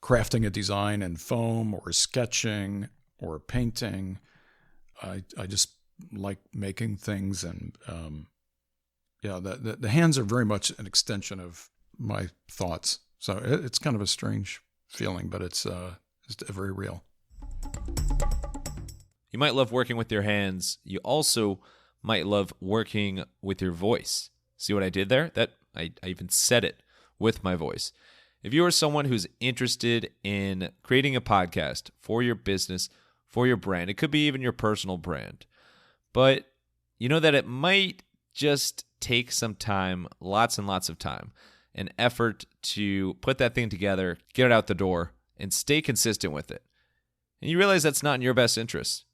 crafting a design in foam or sketching or painting. I just like making things, and the hands are very much an extension of my thoughts. So it's kind of a strange feeling, but it's very real. You might love working with your hands. You also might love working with your voice. See what I did there? That I even said it with my voice. If you are someone who's interested in creating a podcast for your business, for your brand, it could be even your personal brand, but you know that it might just take some time, lots and lots of time, and effort to put that thing together, get it out the door, and stay consistent with it. And you realize that's not in your best interest.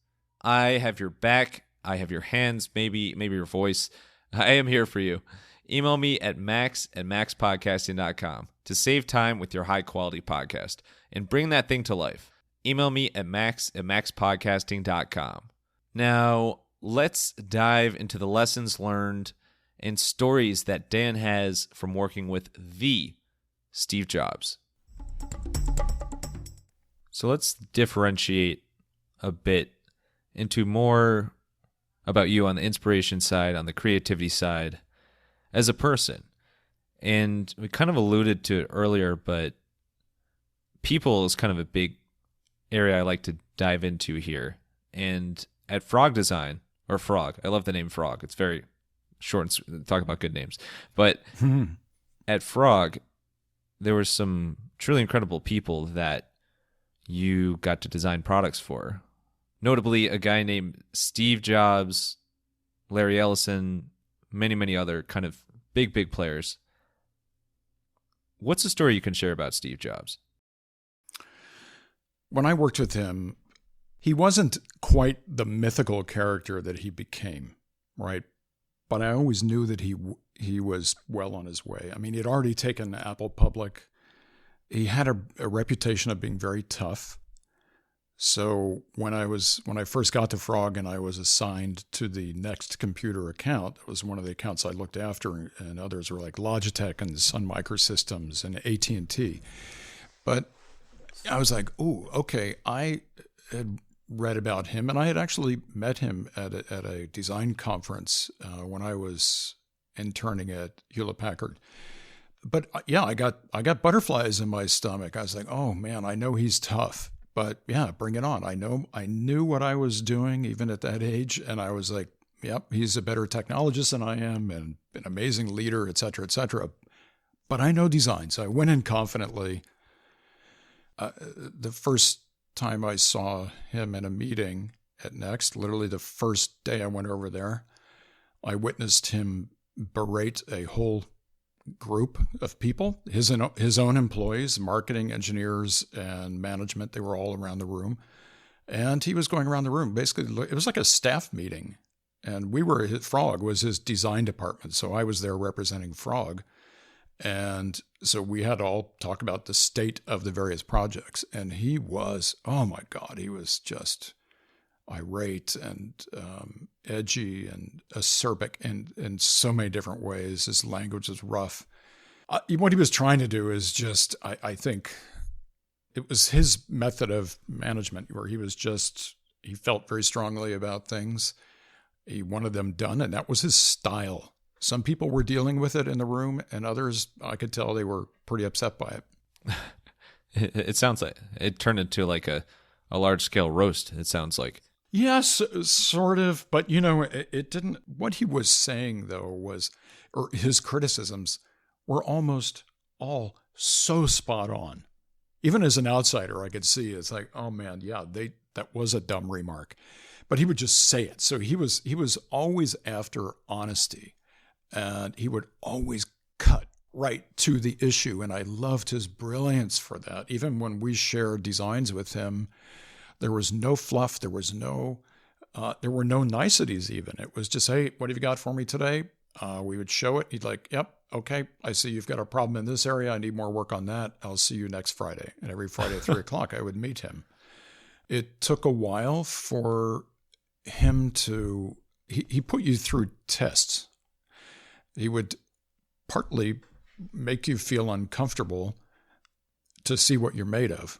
I have your back. I have your hands, maybe your voice. I am here for you. Email me at max@maxpodcasting.com to save time with your high-quality podcast and bring that thing to life. Email me at max@maxpodcasting.com. Now, let's dive into the lessons learned and stories that Dan has from working with the Steve Jobs. So let's differentiate a bit into more about you on the inspiration side, on the creativity side, as a person. And we kind of alluded to it earlier, but people is kind of a big area I like to dive into here. And at Frog Design, or Frog, I love the name Frog. It's very short and talk about good names. But at Frog, there were some truly incredible people that you got to design products for. Notably, a guy named Steve Jobs, Larry Ellison, many, many other kind of big players. What's a story you can share about Steve Jobs? When I worked with him, he wasn't quite the mythical character that he became, right? But I always knew that he was well on his way. I mean, he had already taken Apple public. He had a reputation of being very tough. So when I first got to Frog and I was assigned to the Next Computer account, it was one of the accounts I looked after, and others were like Logitech and Sun Microsystems and AT&T. But I was like, oh, okay. I had read about him, and I had actually met him at a design conference when I was interning at Hewlett-Packard. But yeah, I got butterflies in my stomach. I was like, oh man, I know he's tough. But yeah, bring it on. I knew what I was doing even at that age. And I was like, yep, he's a better technologist than I am and an amazing leader, et cetera, et cetera. But I know design. So I went in confidently. The first time I saw him in a meeting at Next, literally the first day I went over there, I witnessed him berate a whole group of people, his own employees, marketing, engineers, and management. They were all around the room. And he was going around the room. Basically, it was like a staff meeting. And Frog was his design department. So I was there representing Frog. And so we had to all talk about the state of the various projects. And he was, oh my God, he was just irate and edgy and acerbic in so many different ways. His language was rough. What he was trying to do is just, I think, it was his method of management where he felt very strongly about things. He wanted them done, and that was his style. Some people were dealing with it in the room, and others, I could tell they were pretty upset by it. It sounds like it turned into like a large-scale roast, it sounds like. Yes, sort of. But, it didn't. What he was saying, though, or his criticisms were almost all so spot on. Even as an outsider, I could see it's like, oh, man, yeah, that was a dumb remark. But he would just say it. So he was always after honesty. And he would always cut right to the issue. And I loved his brilliance for that. Even when we shared designs with him, there was no fluff. There were no niceties even. It was just, hey, what have you got for me today? We would show it. He'd like, yep, okay. I see you've got a problem in this area. I need more work on that. I'll see you next Friday. And every Friday at 3 o'clock, I would meet him. It took a while for him he put you through tests. He would partly make you feel uncomfortable to see what you're made of.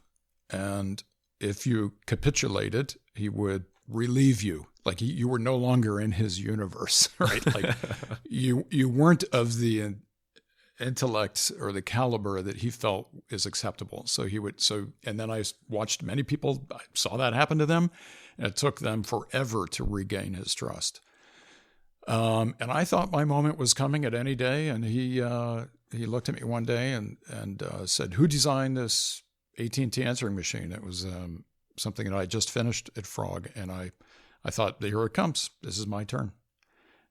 And if you capitulated, he would relieve you. Like you were no longer in his universe, right? Like you weren't of the intellect or the caliber that he felt is acceptable. And then I watched many people, I saw that happen to them, and it took them forever to regain his trust. And I thought my moment was coming at any day. And he looked at me one day and said, "Who designed this AT&T answering machine?" It was something that I just finished at Frog. And I thought, here it comes. This is my turn.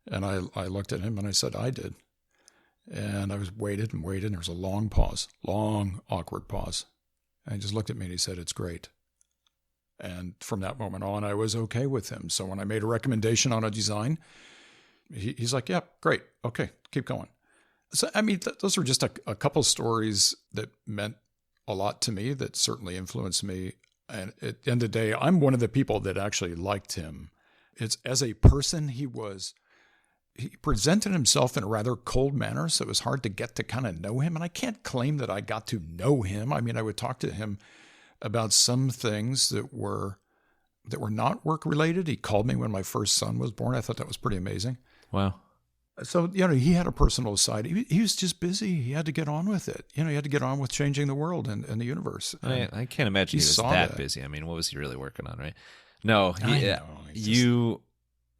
And I looked at him and I said, "I did." And I waited and waited. And there was a long pause, long, awkward pause. And he just looked at me and he said, "It's great." And from that moment on, I was okay with him. So when I made a recommendation on a design, he's like, "Yeah, great. Okay, keep going." So, I mean, those were just a couple stories that meant a lot to me, that certainly influenced me. And at the end of the day, I'm one of the people that actually liked him. It's as a person, he presented himself in a rather cold manner, so it was hard to get to kind of know him. And I can't claim that I got to know him. I mean, I would talk to him about some things that were not work related. He called me when my first son was born. I thought that was pretty amazing. Wow. So, he had a personal side. He was just busy. He had to get on with it. He had to get on with changing the world and the universe. I can't imagine he was that busy. I mean, what was he really working on, right? No,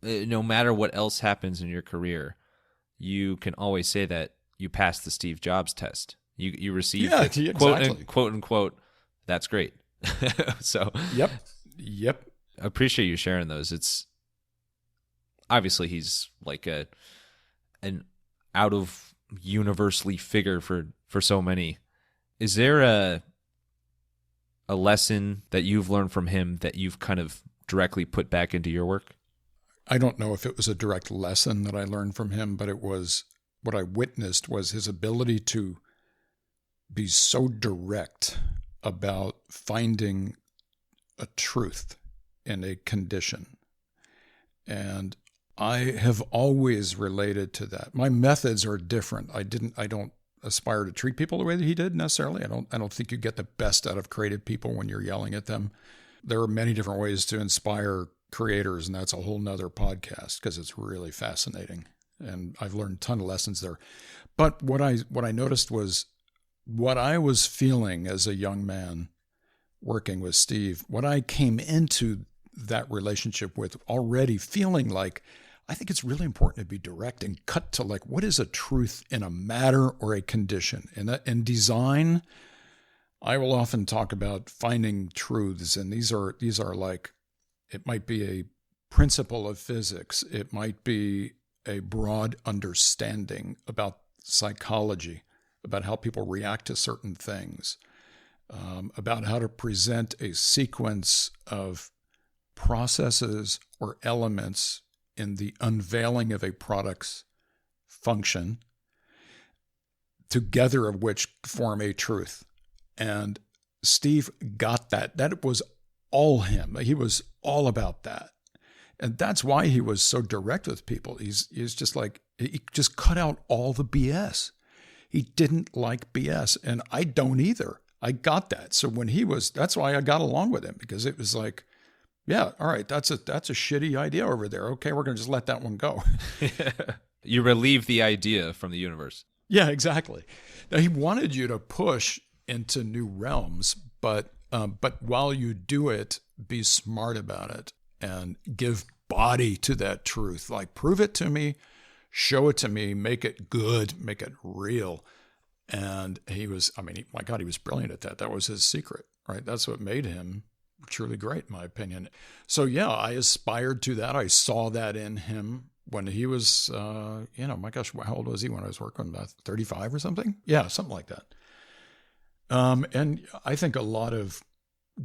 no matter what else happens in your career, you can always say that you passed the Steve Jobs test. You received quote unquote, "That's great." So Yep. I appreciate you sharing those. It's obviously he's like an out of universally figure for so many. Is there a lesson that you've learned from him that you've kind of directly put back into your work? I don't know if it was a direct lesson that I learned from him, but it was what I witnessed was his ability to be so direct about finding a truth in a condition. And I have always related to that. My methods are different. I don't aspire to treat people the way that he did necessarily. I don't think you get the best out of creative people when you're yelling at them. There are many different ways to inspire creators, and that's a whole nother podcast because it's really fascinating. And I've learned a ton of lessons there. But what I noticed was what I was feeling as a young man working with Steve, what I came into that relationship with already feeling like, I think it's really important to be direct and cut to like, what is a truth in a matter or a condition? And in design, I will often talk about finding truths. And these are like, it might be a principle of physics. It might be a broad understanding about psychology, about how people react to certain things, about how to present a sequence of processes or elements in the unveiling of a product's function, together of which form a truth. And Steve got that. That was all him. He was all about that. And that's why he was so direct with people. He's just like, he just cut out all the BS. He didn't like BS. And I don't either. I got that. So when that's why I got along with him, because it was like, yeah, all right, that's a shitty idea over there. Okay, we're going to just let that one go. You relieve the idea from the universe. Yeah, exactly. Now, he wanted you to push into new realms, but while you do it, be smart about it and give body to that truth. Like, prove it to me, show it to me, make it good, make it real. And he was, my God, he was brilliant at that. That was his secret, right? That's what made him truly great, in my opinion. So yeah, I aspired to that. I saw that in him when he was, my gosh, how old was he when I was working? About 35 or something? Yeah, something like that. And I think a lot of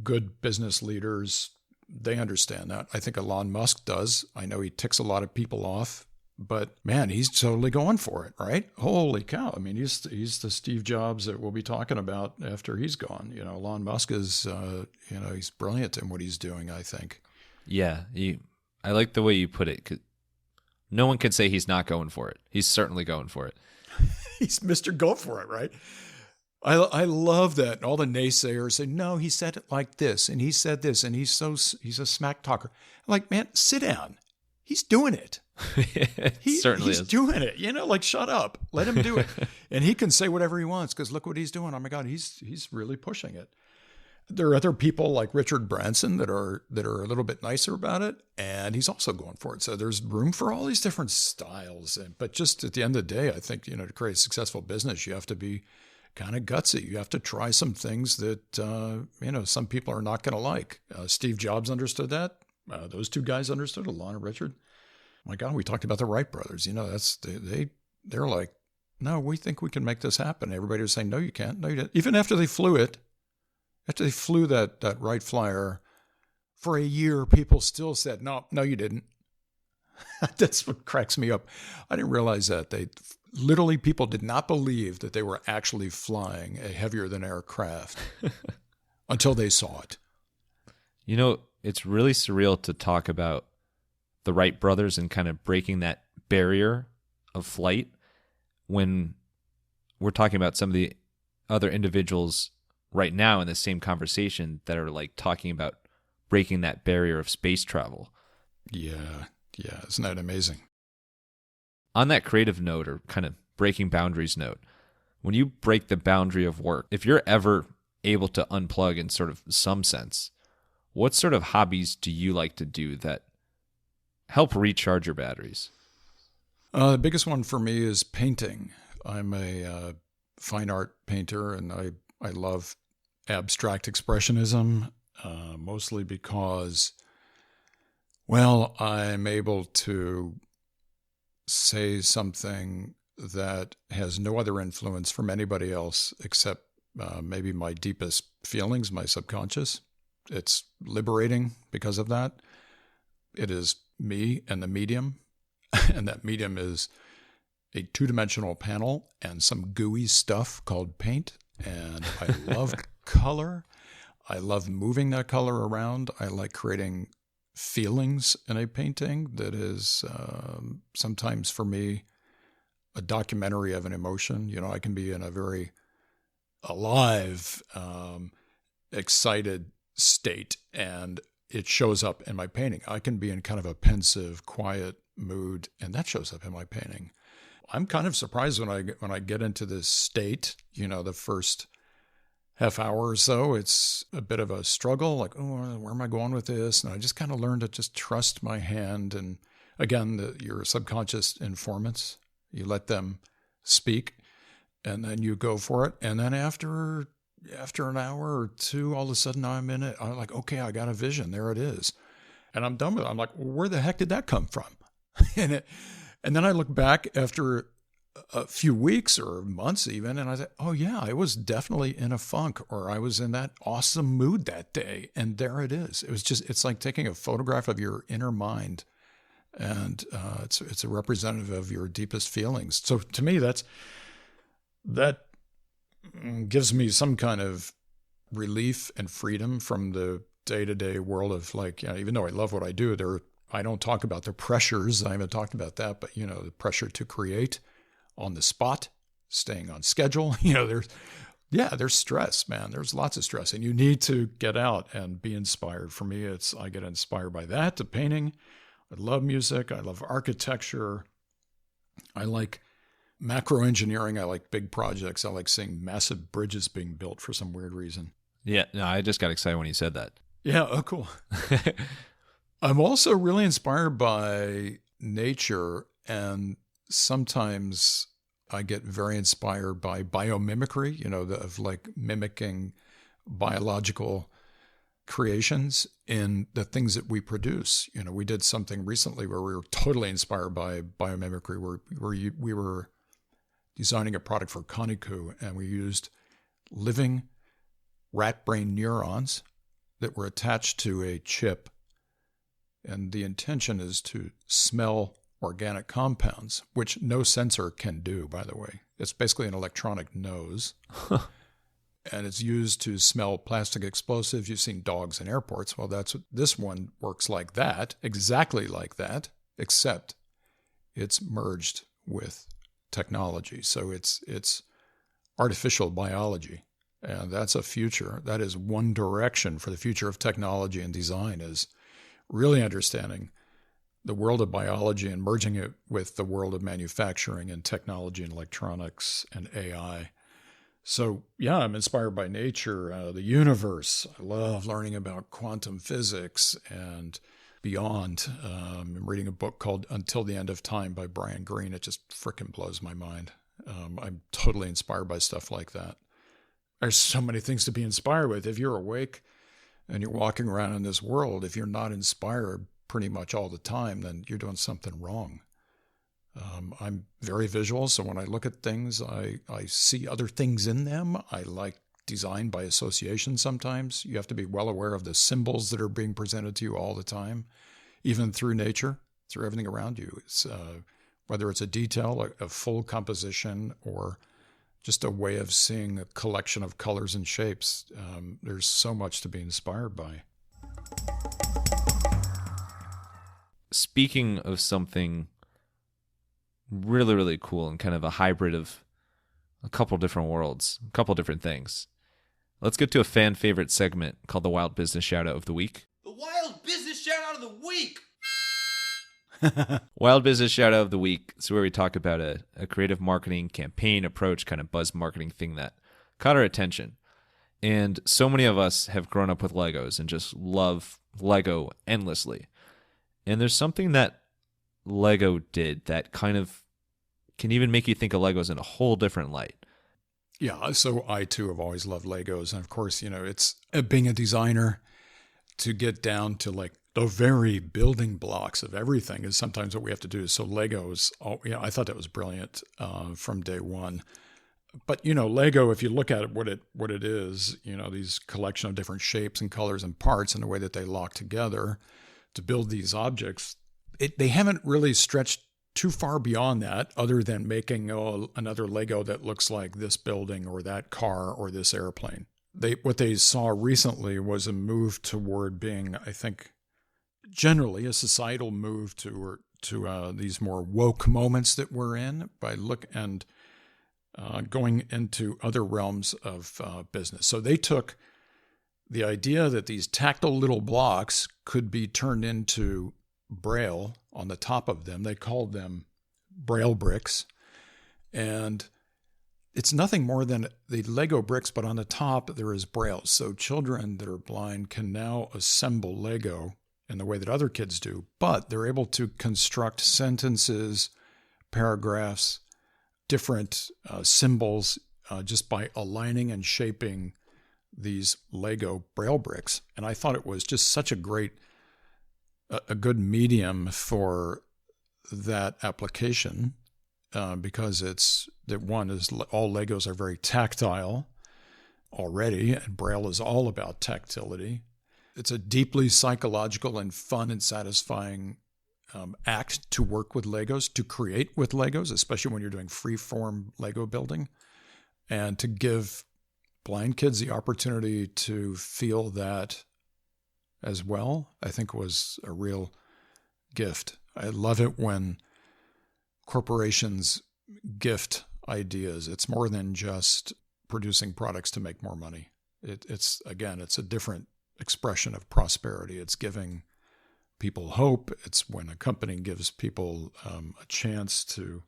good business leaders, they understand that. I think Elon Musk does. I know he ticks a lot of people off, but man, he's totally going for it, right? Holy cow. I mean, he's the Steve Jobs that we'll be talking about after he's gone. Elon Musk is, he's brilliant in what he's doing, I think. Yeah. I like the way you put it. 'Cause no one can say he's not going for it. He's certainly going for it. He's Mr. Go for it, right? I love that. And all the naysayers say, no, he said it like this, and he said this, and he's a smack talker. I'm like, man, sit down. He's doing it. He's doing it. Like, shut up. Let him do it. And he can say whatever he wants because look what he's doing. Oh my God, he's really pushing it. There are other people like Richard Branson that are a little bit nicer about it, and he's also going for it. So there's room for all these different styles. But just at the end of the day, I think, to create a successful business, you have to be kind of gutsy. You have to try some things that, some people are not going to like. Steve Jobs understood that. Those two guys understood, Elon and Richard. My God, we talked about the Wright brothers. They're like, no, we think we can make this happen. Everybody was saying, no, you can't. No, you didn't. Even after they flew that Wright flyer for a year, people still said, no, you didn't. That's what cracks me up. I didn't realize that. Literally, people did not believe that they were actually flying a heavier than air craft until they saw it. It's really surreal to talk about the Wright brothers and kind of breaking that barrier of flight when we're talking about some of the other individuals right now in the same conversation that are like talking about breaking that barrier of space travel. Yeah. Isn't that amazing? On that creative note, or kind of breaking boundaries note, when you break the boundary of work, if you're ever able to unplug in sort of some sense, what sort of hobbies do you like to do that help recharge your batteries? The biggest one for me is painting. I'm a fine art painter, and I love abstract expressionism, mostly because, I'm able to say something that has no other influence from anybody else except maybe my deepest feelings, my subconscious. It's liberating because of that. It is me and the medium, and that medium is a two-dimensional panel and some gooey stuff called paint. And I love color. I love moving that color around. I like creating feelings in a painting that is sometimes for me a documentary of an emotion. You know, I can be in a very alive, excited state, and it shows up in my painting. I can be in kind of a pensive, quiet mood, and that shows up in my painting. I'm kind of surprised when I get into this state. You know, the first half hour or so, it's a bit of a struggle, like, oh, where am I going with this? And I just kind of learned to just trust my hand. And again, your subconscious informants, you let them speak, and then you go for it. And then after an hour or two, all of a sudden I'm in it. I'm like, okay, I got a vision. There it is. And I'm done with it. I'm like, well, where the heck did that come from? And then I look back after a few weeks or months even, and I say, oh yeah, I was definitely in a funk, or I was in that awesome mood that day. And there it is. It's like taking a photograph of your inner mind, and it's a representative of your deepest feelings. So to me, that gives me some kind of relief and freedom from the day-to-day world of, like, even though I love what I do, I don't talk about the pressures. I haven't talked about that, but the pressure to create on the spot, staying on schedule. There's stress, man. There's lots of stress, and you need to get out and be inspired. For me, I get inspired by that, the painting. I love music. I love architecture. I like macro engineering. I like big projects. I like seeing massive bridges being built for some weird reason. Yeah, no, I just got excited when you said that. Yeah, oh, cool. I'm also really inspired by nature, and sometimes I get very inspired by biomimicry, of like mimicking biological creations in the things that we produce. We did something recently where we were totally inspired by biomimicry, where we were designing a product for Koniku, and we used living rat brain neurons that were attached to a chip. And the intention is to smell organic compounds, which no sensor can do, by the way. It's basically an electronic nose. And it's used to smell plastic explosives. You've seen dogs in airports. Well, this one works like that, exactly like that, except it's merged with technology. So it's artificial biology. And that's a future. That is one direction for the future of technology and design, is really understanding the world of biology and merging it with the world of manufacturing and technology and electronics and AI. So, yeah, I'm inspired by nature, the universe. I love learning about quantum physics and beyond. I'm reading a book called Until the End of Time by Brian Greene. It just freaking blows my mind. I'm totally inspired by stuff like that. There's so many things to be inspired with. If you're awake and you're walking around in this world, if you're not inspired pretty much all the time, then you're doing something wrong. I'm very visual, so when I look at things, I see other things in them. I like design by association sometimes. You have to be well aware of the symbols that are being presented to you all the time, even through nature, through everything around you. It's whether it's a detail, a full composition, or just a way of seeing a collection of colors and shapes. There's so much to be inspired by. Speaking of something really, really cool and kind of a hybrid of a couple different worlds, a couple different things, let's get to a fan favorite segment called the Wild Business Shoutout of the Week. The Wild Business Shoutout of the Week! Wild Business Shoutout of the Week is where we talk about a creative marketing campaign approach, kind of buzz marketing thing that caught our attention. And so many of us have grown up with Legos and just love Lego endlessly. And there's something that Lego did that kind of can even make you think of Legos in a whole different light. Yeah, so I too have always loved Legos. And of course, it's being a designer, to get down to like the very building blocks of everything is sometimes what we have to do. So Legos, I thought that was brilliant from day one. But, Lego, if you look at it, what it is, these collection of different shapes and colors and parts and the way that they lock together to build these objects, they haven't really stretched too far beyond that other than making another Lego that looks like this building or that car or this airplane. What they saw recently was a move toward being, I think, generally a societal move to these more woke moments that we're in by going into other realms of business. So they took the idea that these tactile little blocks could be turned into Braille on the top of them. They called them Braille bricks. And it's nothing more than the Lego bricks, but on the top there is Braille. So children that are blind can now assemble Lego in the way that other kids do, but they're able to construct sentences, paragraphs, different symbols just by aligning and shaping these Lego Braille bricks. And I thought it was just such a good medium for that application because all Legos are very tactile already, and Braille is all about tactility. It's a deeply psychological and fun and satisfying act to work with Legos, to create with Legos, especially when you're doing free-form Lego building, and to give blind kids the opportunity to feel that as well, I think was a real gift. I love it when corporations gift ideas. It's more than just producing products to make more money. It's a different expression of prosperity. It's giving people hope. It's when a company gives people a chance to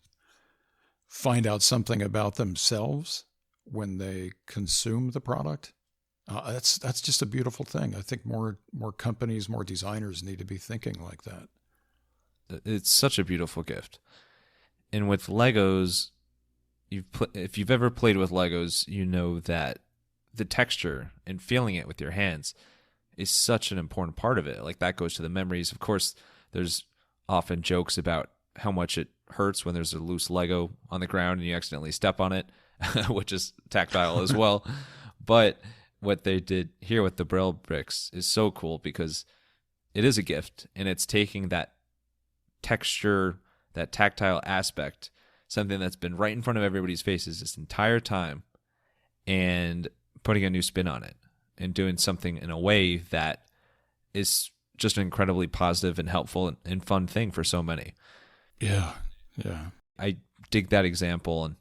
find out something about themselves when they consume the product. That's just a beautiful thing. I think more companies, more designers need to be thinking like that. It's such a beautiful gift. And with Legos, if you've ever played with Legos, you know that the texture and feeling it with your hands is such an important part of it. Like that goes to the memories. Of course, there's often jokes about how much it hurts when there's a loose Lego on the ground and you accidentally step on it, which is tactile as well. But what they did here with the Braille bricks is so cool because it is a gift, and it's taking that texture, that tactile aspect, something that's been right in front of everybody's faces this entire time, and putting a new spin on it and doing something in a way that is just an incredibly positive and helpful and fun thing for so many. Yeah. I dig that example, and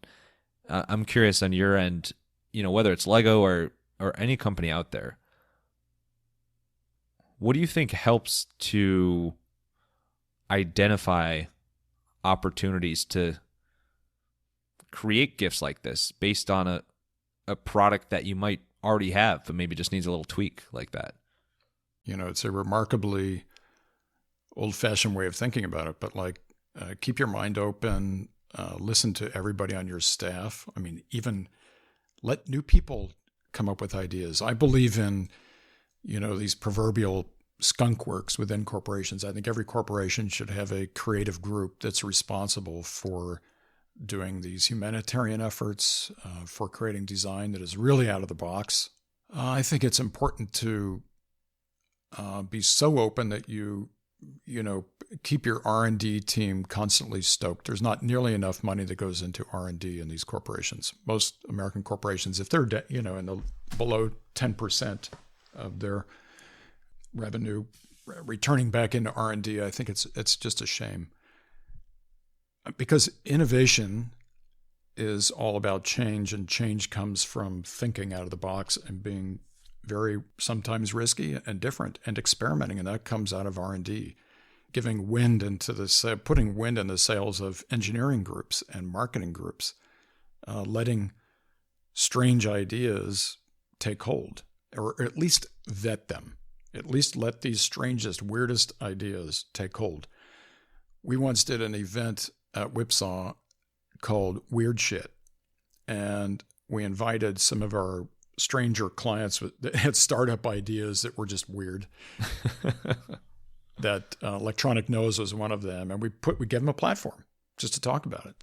I'm curious on your end, whether it's Lego or any company out there, what do you think helps to identify opportunities to create gifts like this based on a product that you might already have, but maybe just needs a little tweak like that? It's a remarkably old-fashioned way of thinking about it, but keep your mind open, listen to everybody on your staff. I mean, even let new people come up with ideas. I believe in, these proverbial skunk works within corporations. I think every corporation should have a creative group that's responsible for doing these humanitarian efforts, for creating design that is really out of the box. I think it's important to be so open that you keep your R&D team constantly stoked. There's not nearly enough money that goes into R&D in these corporations. Most American corporations, if they're in the below 10% of their revenue returning back into R&D, I think it's just a shame. Because innovation is all about change, and change comes from thinking out of the box and being very sometimes risky and different and experimenting, and that comes out of R&D. Putting wind in the sails of engineering groups and marketing groups, letting strange ideas take hold, or at least vet them. At least let these strangest, weirdest ideas take hold. We once did an event at Whipsaw called Weird Shit, and we invited some of our stranger clients that had startup ideas that were just weird. that electronic nose was one of them, and we gave them a platform just to talk about it.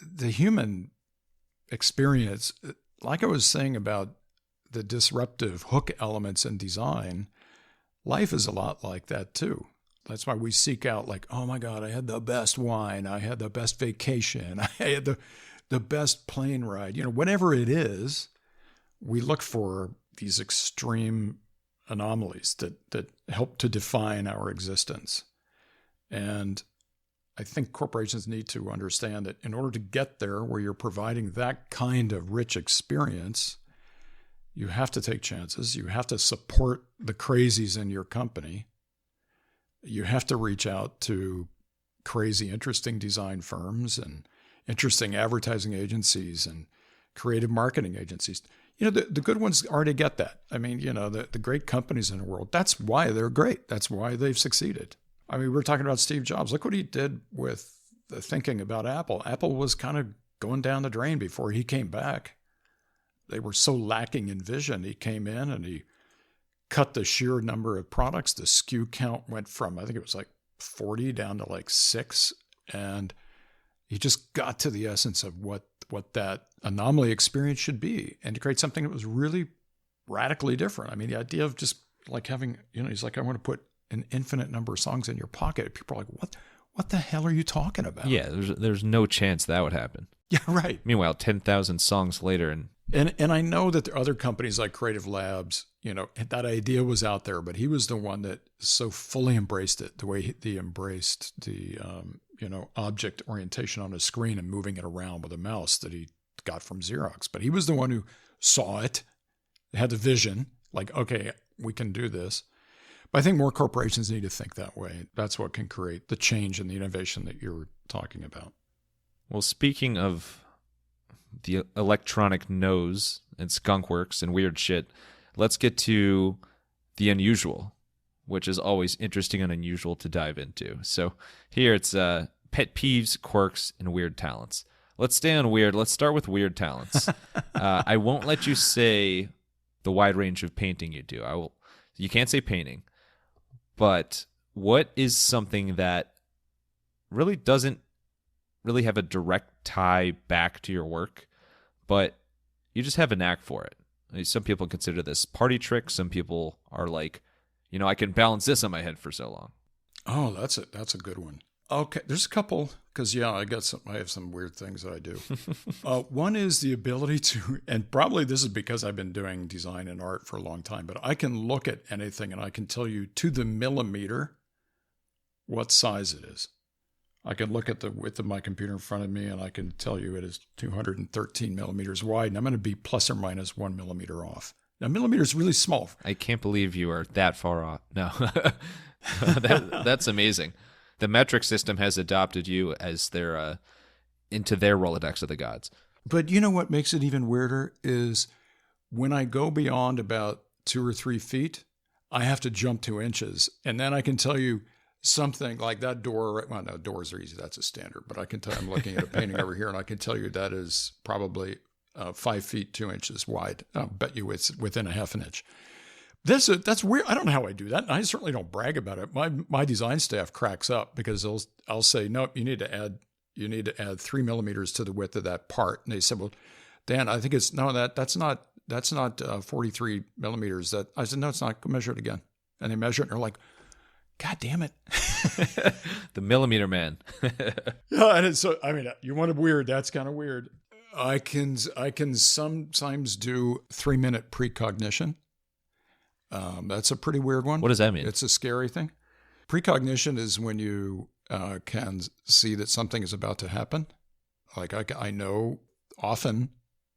The human experience, like I was saying about the disruptive hook elements in design, life is a lot like that too. That's why we seek out like, oh my God, I had the best wine, I had the best vacation, I had the best plane ride. Whatever it is, we look for these extreme anomalies that help to define our existence. And I think corporations need to understand that in order to get there where you're providing that kind of rich experience, you have to take chances. You have to support the crazies in your company. You have to reach out to crazy, interesting design firms and interesting advertising agencies and creative marketing agencies. The good ones already get that. I mean, the great companies in the world, that's why they're great. That's why they've succeeded. I mean, we're talking about Steve Jobs. Look what he did with the thinking about Apple. Apple was kind of going down the drain before he came back. They were so lacking in vision. He came in and he cut the sheer number of products. The SKU count went from, I think it was like 40 down to like 6. And he just got to the essence of what that anomaly experience should be, and to create something that was really radically different. I mean, the idea of just like having, he's like, I want to put an infinite number of songs in your pocket. People are like, what the hell are you talking about? Yeah, there's no chance that would happen. Yeah, right. Meanwhile, 10,000 songs later, and I know that there are other companies like Creative Labs, that idea was out there, but he was the one that so fully embraced it, the way he embraced the object orientation on a screen and moving it around with a mouse that he got from Xerox. But he was the one who saw it, had the vision, like, okay, we can do this. But I think more corporations need to think that way. That's what can create the change and the innovation that you're talking about. Well, speaking of the electronic nose and skunkworks and weird shit, let's get to the unusual, which is always interesting and unusual to dive into. So here it's pet peeves, quirks, and weird talents. Let's stay on weird. Let's start with weird talents. I won't let you say the wide range of painting you do. You can't say painting. But what is something that really doesn't really have a direct tie back to your work, but you just have a knack for it? I mean, some people consider this party trick. Some people are like, I can balance this on my head for so long. Oh, that's a good one. Okay, there's a couple, because I have some weird things that I do. One is the ability to, and probably this is because I've been doing design and art for a long time, but I can look at anything and I can tell you to the millimeter what size it is. I can look at the width of my computer in front of me and I can tell you it is 213 millimeters wide, and I'm going to be plus or minus 1 millimeter off. Now, millimeter is really small. I can't believe you are that far off. No, that's amazing. The metric system has adopted you as their into their Rolodex of the gods. But you know what makes it even weirder is when I go beyond about 2 or 3 feet, I have to jump 2 inches. And then I can tell you something like that door. Well, no, doors are easy. That's a standard. But I can tell, I'm looking at a painting over here, and I can tell you that is probably 5 feet 2 inches wide. I'll bet you it's within a half an inch. That's weird. I don't know how I do that. I certainly don't brag about it. My design staff cracks up because I'll say, no, you need to add 3 millimeters to the width of that part. And they said, well, Dan, I think that's not 43 millimeters. I said, no, it's not. Go measure it again. And they measure it and they're like, God damn it. The millimeter man. Yeah. And so, I mean, you want it weird. That's kind of weird. I can sometimes do 3-minute precognition. That's a pretty weird one. What does that mean? It's a scary thing. Precognition is when you can see that something is about to happen. Like I know often,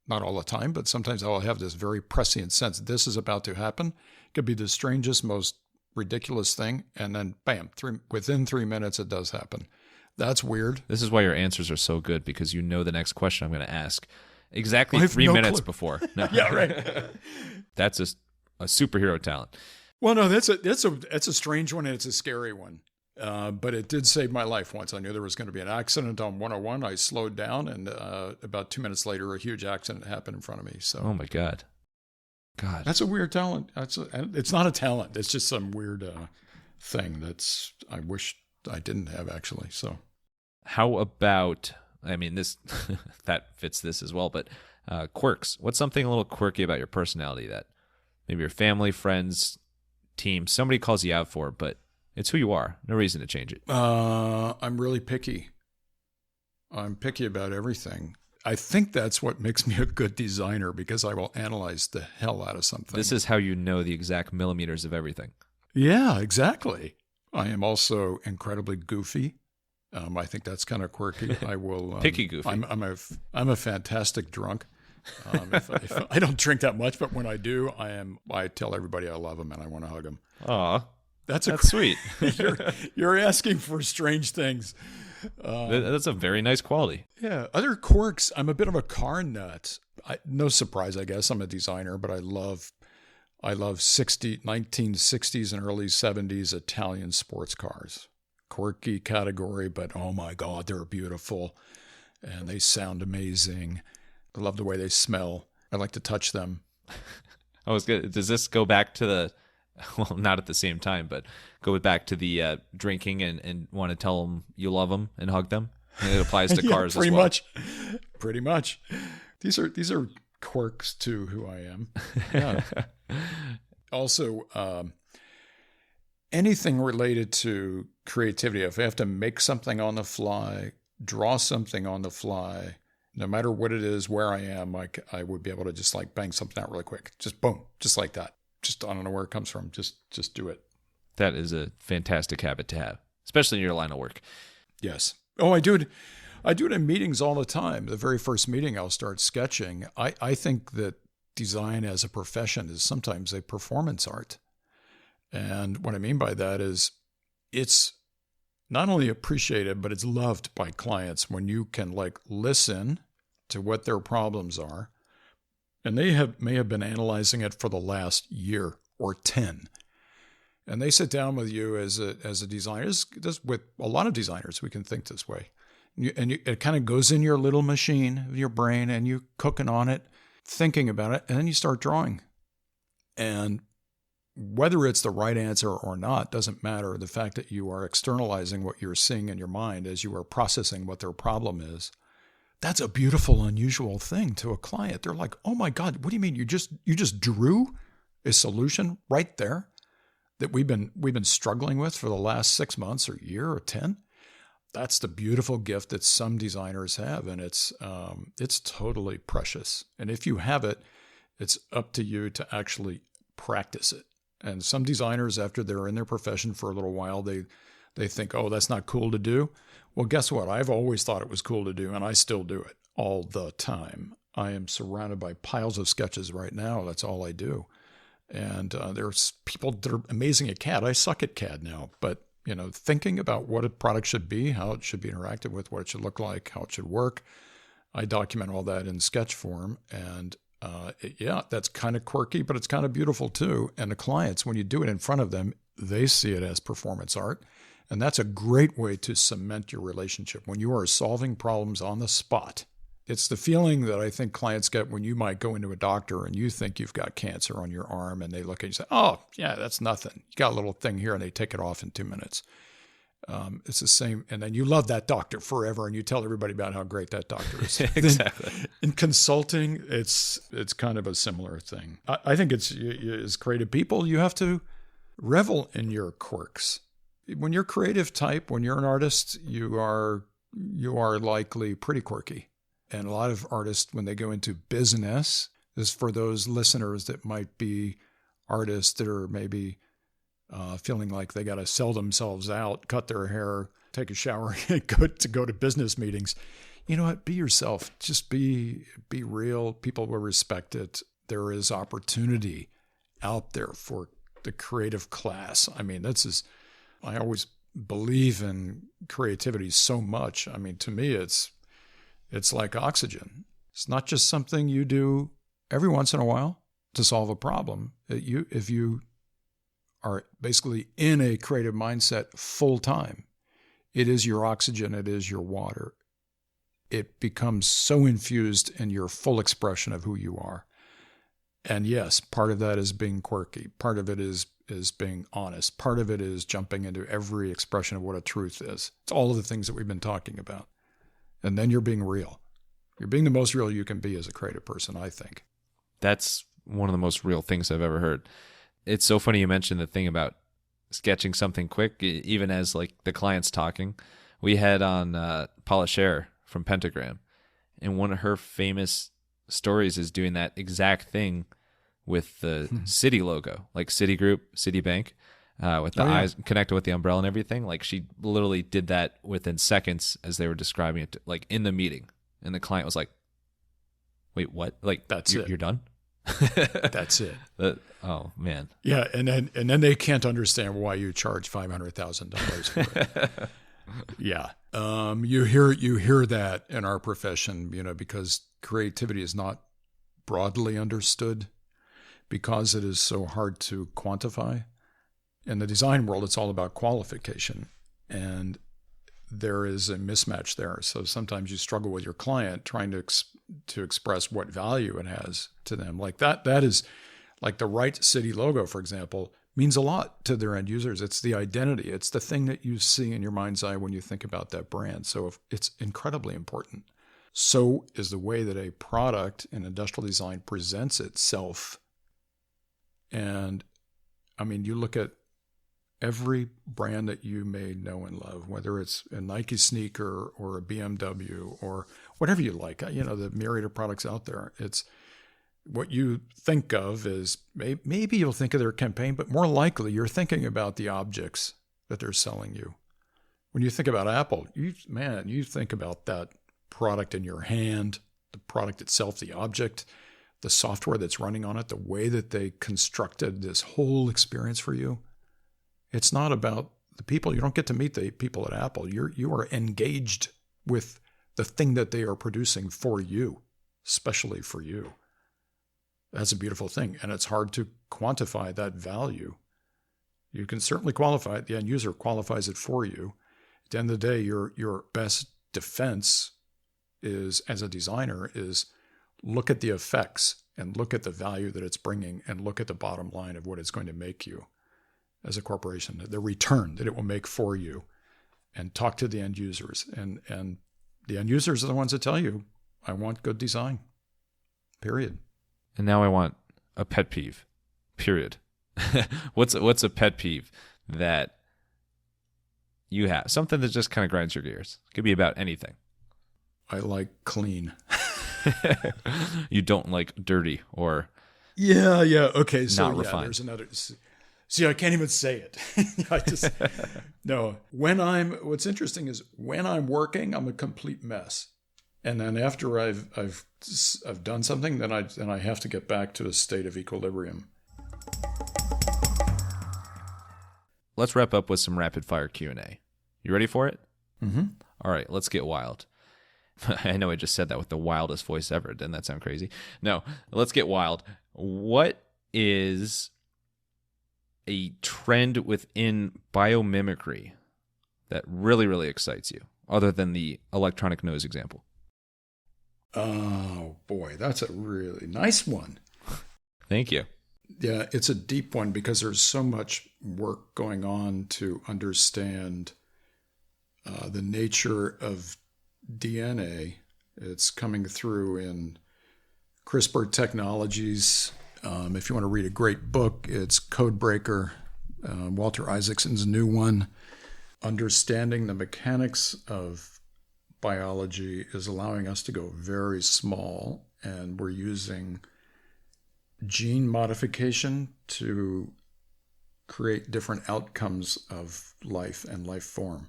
not all the time, but sometimes I'll have this very prescient sense this is about to happen. It could be the strangest, most ridiculous thing, and then bam, within 3 minutes it does happen. That's weird. This is why your answers are so good, because you know the next question I'm going to ask exactly 3 minutes before. No. Yeah, right. That's a superhero talent. Well, no, that's a strange one, and it's a scary one. But it did save my life once. I knew there was going to be an accident on 101. I slowed down, and about 2 minutes later, a huge accident happened in front of me. So, oh my God, that's a weird talent. It's not a talent. It's just some weird thing I wish I didn't have, actually. So How about, this that fits this as well, but quirks. What's something a little quirky about your personality that maybe your family, friends, team, somebody calls you out for, but it's who you are. No reason to change it. I'm really picky. I'm picky about everything. I think that's what makes me a good designer, because I will analyze the hell out of something. This is how you know the exact millimeters of everything. Yeah, exactly. I am also incredibly goofy. I think that's kind of quirky. I will picky goofy. I'm a fantastic drunk. If I don't drink that much, but when I do, I tell everybody I love them and I want to hug them. Aw, that's sweet. you're asking for strange things. That's a very nice quality. Yeah. Other quirks. I'm a bit of a car nut. No surprise, I guess. I'm a designer, but I love 1960s and early 70s Italian sports cars. Quirky category, but oh my God, they're beautiful and they sound amazing. I love the way they smell. I like to touch them. I was good. Does this go back to well, not at the same time, but go back to the drinking and want to tell them you love them and hug them? And it applies to cars as well. Pretty much. These are quirks to who I am. Yeah. Also, anything related to creativity. If I have to make something on the fly, draw something on the fly, no matter what it is, where I am, I would be able to just bang something out really quick. Just boom, just like that. Just I don't know where it comes from. Just do it. That is a fantastic habit to have, especially in your line of work. Yes. Oh, I do it in meetings all the time. The very first meeting, I'll start sketching. I think that design as a profession is sometimes a performance art. And what I mean by that is it's not only appreciated, but it's loved by clients when you can listen to what their problems are. And they may have been analyzing it for the last year or 10. And they sit down with you as a designer. This with a lot of designers, we can think this way. It kind of goes in your little machine of your brain, and you cooking on it, thinking about it, and then you start drawing. And whether it's the right answer or not doesn't matter. The fact that you are externalizing what you're seeing in your mind as you are processing what their problem is, that's a beautiful, unusual thing to a client. They're like, "Oh my God, what do you mean? You just drew a solution right there that we've been struggling with for the last 6 months or year or 10?" That's the beautiful gift that some designers have, and it's totally precious. And if you have it, it's up to you to actually practice it. And some designers, after they're in their profession for a little while, they think, "Oh, that's not cool to do." Well, guess what? I've always thought it was cool to do, and I still do it all the time. I am surrounded by piles of sketches right now. That's all I do. And there's people that are amazing at CAD. I suck at CAD now, but thinking about what a product should be, how it should be interacted with, what it should look like, how it should work, I document all that in sketch form. And that's kind of quirky, but it's kind of beautiful too. And the clients, when you do it in front of them, they see it as performance art. And that's a great way to cement your relationship when you are solving problems on the spot. It's the feeling that I think clients get when you might go into a doctor and you think you've got cancer on your arm, and they look at you and say, "Oh, yeah, that's nothing. You got a little thing here," and they take it off in 2 minutes. It's the same. And then you love that doctor forever, and you tell everybody about how great that doctor is. Exactly. In consulting, it's kind of a similar thing. I think it's as creative people, you have to revel in your quirks. When you're creative type, when you're an artist, you are likely pretty quirky. And a lot of artists, when they go into business, is for those listeners that might be artists that are maybe feeling like they got to sell themselves out, cut their hair, take a shower, and go to business meetings. You know what? Be yourself. Just be real. People will respect it. There is opportunity out there for the creative class. I always believe in creativity so much. To me, it's like oxygen. It's not just something you do every once in a while to solve a problem. If you are basically in a creative mindset full time, it is your oxygen, it is your water. It becomes so infused in your full expression of who you are. And yes, part of that is being quirky. Part of it is is being honest. Part of it is jumping into every expression of what a truth is. It's all of the things that we've been talking about. And then you're being real. You're being the most real you can be as a creative person, I think. That's one of the most real things I've ever heard. It's so funny you mentioned the thing about sketching something quick, even as like the client's talking. We had on Paula Scher from Pentagram, and one of her famous stories is doing that exact thing with the Citi logo, like Citigroup, Citibank, with the eyes connected with the umbrella and everything. Like she literally did that within seconds as they were describing it, like in the meeting. And the client was like, wait, what? Like, you're done? That's it. Oh, man. Yeah, and then they can't understand why you charge $500,000 for it. Yeah. You hear that in our profession, because creativity is not broadly understood because it is so hard to quantify. In the design world, it's all about qualification, and there is a mismatch there. So sometimes you struggle with your client trying to express what value it has to them. Like that is like the right Citi logo, for example, means a lot to their end users. It's the identity. It's the thing that you see in your mind's eye when you think about that brand. So it's incredibly important. So is the way that a product in industrial design presents itself. And I mean, you look at every brand that you may know and love, whether it's a Nike sneaker or a BMW or whatever you like, the myriad of products out there. It's what you think of is maybe you'll think of their campaign, but more likely you're thinking about the objects that they're selling you. When you think about Apple, you think about that product in your hand, the product itself, the object, the software that's running on it, the way that they constructed this whole experience for you. It's not about the people. You don't get to meet the people at Apple. You are engaged with the thing that they are producing for you, especially for you. That's a beautiful thing, and it's hard to quantify that value. You can certainly qualify it. The end user qualifies it for you. At the end of the day, your best defense is, as a designer, is look at the effects and look at the value that it's bringing and look at the bottom line of what it's going to make you as a corporation, the return that it will make for you, and talk to the end users. And the end users are the ones that tell you, I want good design, period. And now I want a pet peeve, period. What's a pet peeve that you have? Something that just kind of grinds your gears. It could be about anything. I like clean. You don't like dirty or Yeah. Okay. So not refined. There's another. See, I can't even say it. No. What's interesting is when I'm working, I'm a complete mess. And then after I've done something, then I have to get back to a state of equilibrium. Let's wrap up with some rapid fire Q&A. You ready for it? Mm-hmm. All right, let's get wild. I know I just said that with the wildest voice ever. Didn't that sound crazy? No, let's get wild. What is a trend within biomimicry that really, really excites you, other than the electronic nose example? Oh, boy, that's a really nice one. Thank you. Yeah, it's a deep one because there's so much work going on to understand the nature of DNA. It's coming through in CRISPR technologies. If you want to read a great book, it's Codebreaker, Walter Isaacson's new one. Understanding the mechanics of biology is allowing us to go very small, and we're using gene modification to create different outcomes of life and life form.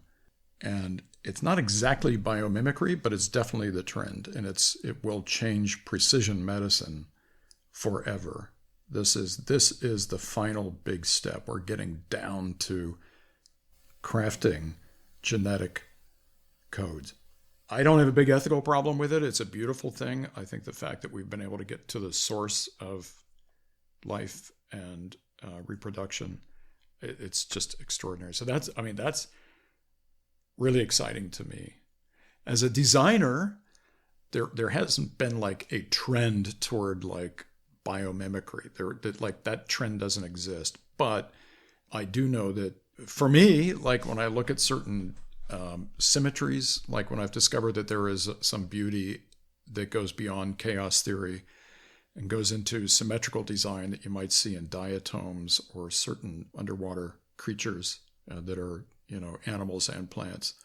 And it's not exactly biomimicry, but it's definitely the trend, and it will change precision medicine forever. This is the final big step. We're getting down to crafting genetic codes. I don't have a big ethical problem with it. It's a beautiful thing. I think the fact that we've been able to get to the source of life and reproduction, it's just extraordinary. So that's really exciting to me. As a designer, there hasn't been like a trend toward like biomimicry. That trend doesn't exist. But I do know that for me, like when I look at certain symmetries, like when I've discovered that there is some beauty that goes beyond chaos theory and goes into symmetrical design that you might see in diatoms or certain underwater creatures that are, animals and plants.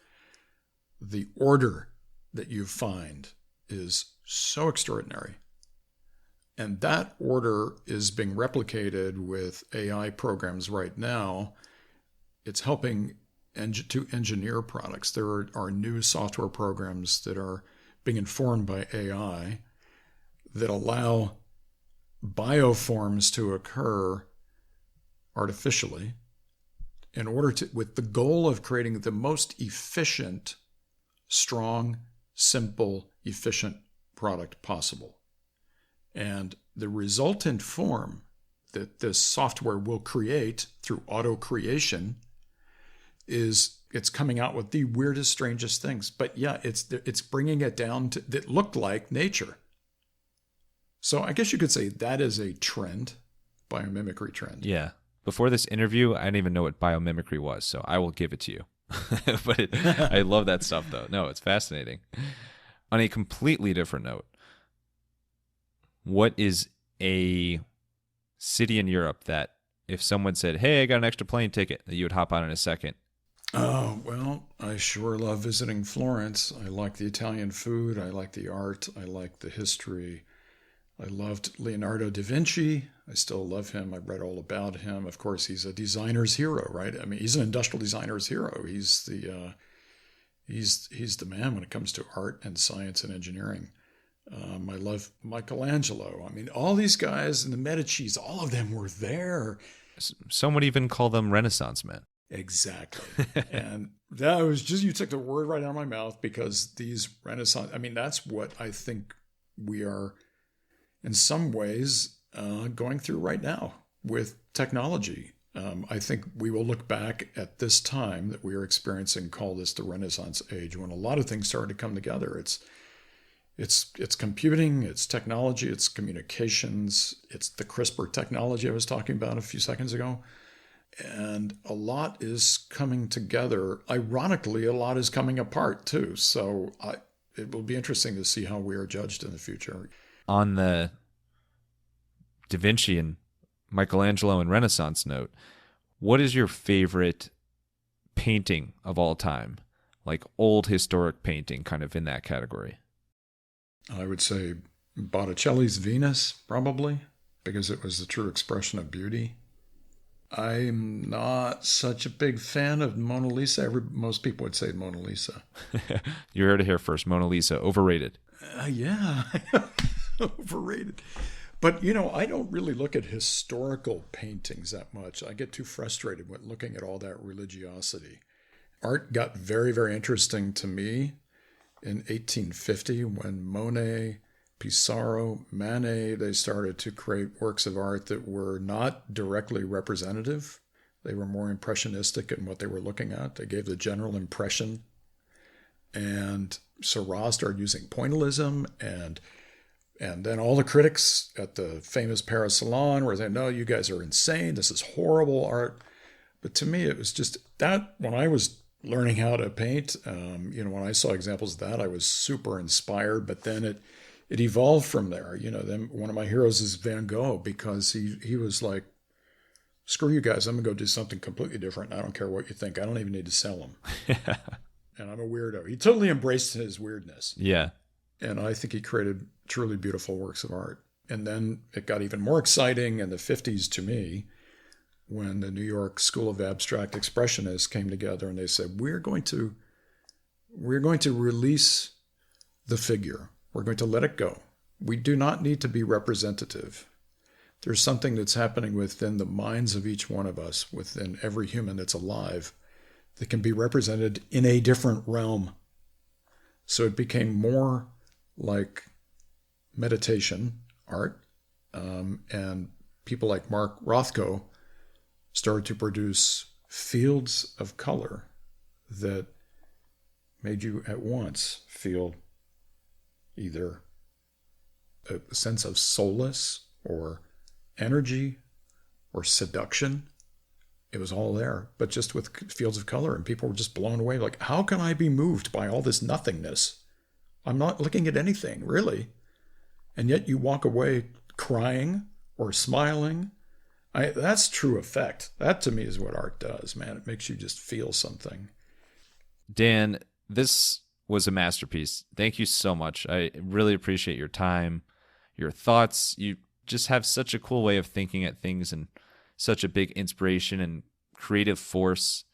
The order that you find is so extraordinary. And that order is being replicated with AI programs right now. It's helping to engineer products. There are new software programs that are being informed by AI that allow bioforms to occur artificially in order to, with the goal of creating the most efficient, strong, simple, efficient product possible. And the resultant form that this software will create through auto creation it's coming out with the weirdest, strangest things. But yeah, it's bringing it down to that looked like nature. So I guess you could say that is a trend, biomimicry trend. Yeah. Before this interview, I didn't even know what biomimicry was, so I will give it to you. But I love that stuff, though. No, it's fascinating. On a completely different note, what is a city in Europe that if someone said, hey, I got an extra plane ticket, that you would hop on in a second? Oh, well, I sure love visiting Florence. I like the Italian food. I like the art. I like the history. I loved Leonardo da Vinci. I still love him. I read all about him. Of course, he's a designer's hero, right? I mean, he's an industrial designer's hero. He's the man when it comes to art and science and engineering. I love Michelangelo. I mean, all these guys and the Medicis, all of them were there. Some would even call them Renaissance men. Exactly. And that was just, you took the word right out of my mouth, because these Renaissance, I mean, that's what I think we are in some ways going through right now with technology. I think we will look back at this time that we are experiencing, call this the Renaissance age, when a lot of things started to come together. It's computing, it's technology, it's communications, it's the CRISPR technology I was talking about a few seconds ago. And a lot is coming together. Ironically, a lot is coming apart too. So it will be interesting to see how we are judged in the future. On the Da Vinci and Michelangelo and Renaissance note, what is your favorite painting of all time? Like old historic painting, kind of in that category. I would say Botticelli's Venus, probably, because it was the true expression of beauty. I'm not such a big fan of Mona Lisa. Most people would say Mona Lisa. You heard it here first. Mona Lisa, overrated. Yeah, overrated. But, I don't really look at historical paintings that much. I get too frustrated when looking at all that religiosity. Art got very, very interesting to me in 1850 when Monet, Pissarro, Manet, they started to create works of art that were not directly representative. They were more impressionistic in what they were looking at. They gave the general impression. And Seurat started using pointillism, and then all the critics at the famous Paris Salon were saying, no, you guys are insane. This is horrible art. But to me, it was just that when I was learning how to paint, when I saw examples of that, I was super inspired. But then it evolved from there. Then one of my heroes is Van Gogh, because he was like, screw you guys, I'm going to go do something completely different. I don't care what you think. I don't even need to sell them. And I'm a weirdo. He totally embraced his weirdness. Yeah. And I think he created truly beautiful works of art. And then it got even more exciting in the 50s to me, when the New York School of Abstract Expressionists came together and they said, we're going to release the figure. We're going to let it go. We do not need to be representative. There's something that's happening within the minds of each one of us, within every human that's alive, that can be represented in a different realm. So it became more like meditation art, and people like Mark Rothko started to produce fields of color that made you at once feel either a sense of solace or energy or seduction It was all there, but just with fields of color, and people were just blown away. Like, how can I be moved by all this nothingness? I'm not looking at anything, really. And yet you walk away crying or smiling. That's true effect. That to me is what art does, man. It makes you just feel something. Dan, this was a masterpiece. Thank you so much. I really appreciate your time, your thoughts. You just have such a cool way of thinking at things and such a big inspiration and creative force.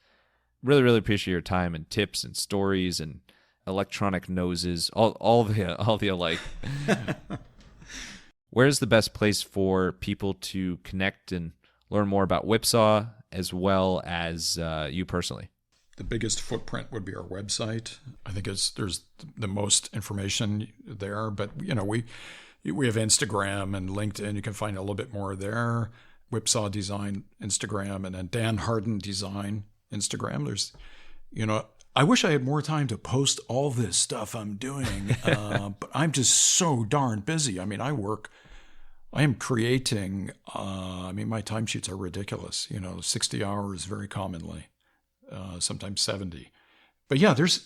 Really, really appreciate your time and tips and stories and electronic noses, all the alike. Where's the best place for people to connect and learn more about Whipsaw as well as you personally? The biggest footprint would be our website. I think there's the most information there, but we have Instagram and LinkedIn. You can find a little bit more there. Whipsaw Design Instagram, and then Dan Harden Design Instagram. There's, I wish I had more time to post all this stuff I'm doing, but I'm just so darn busy. I mean, I am creating, my timesheets are ridiculous, 60 hours very commonly, sometimes 70. But yeah, there's,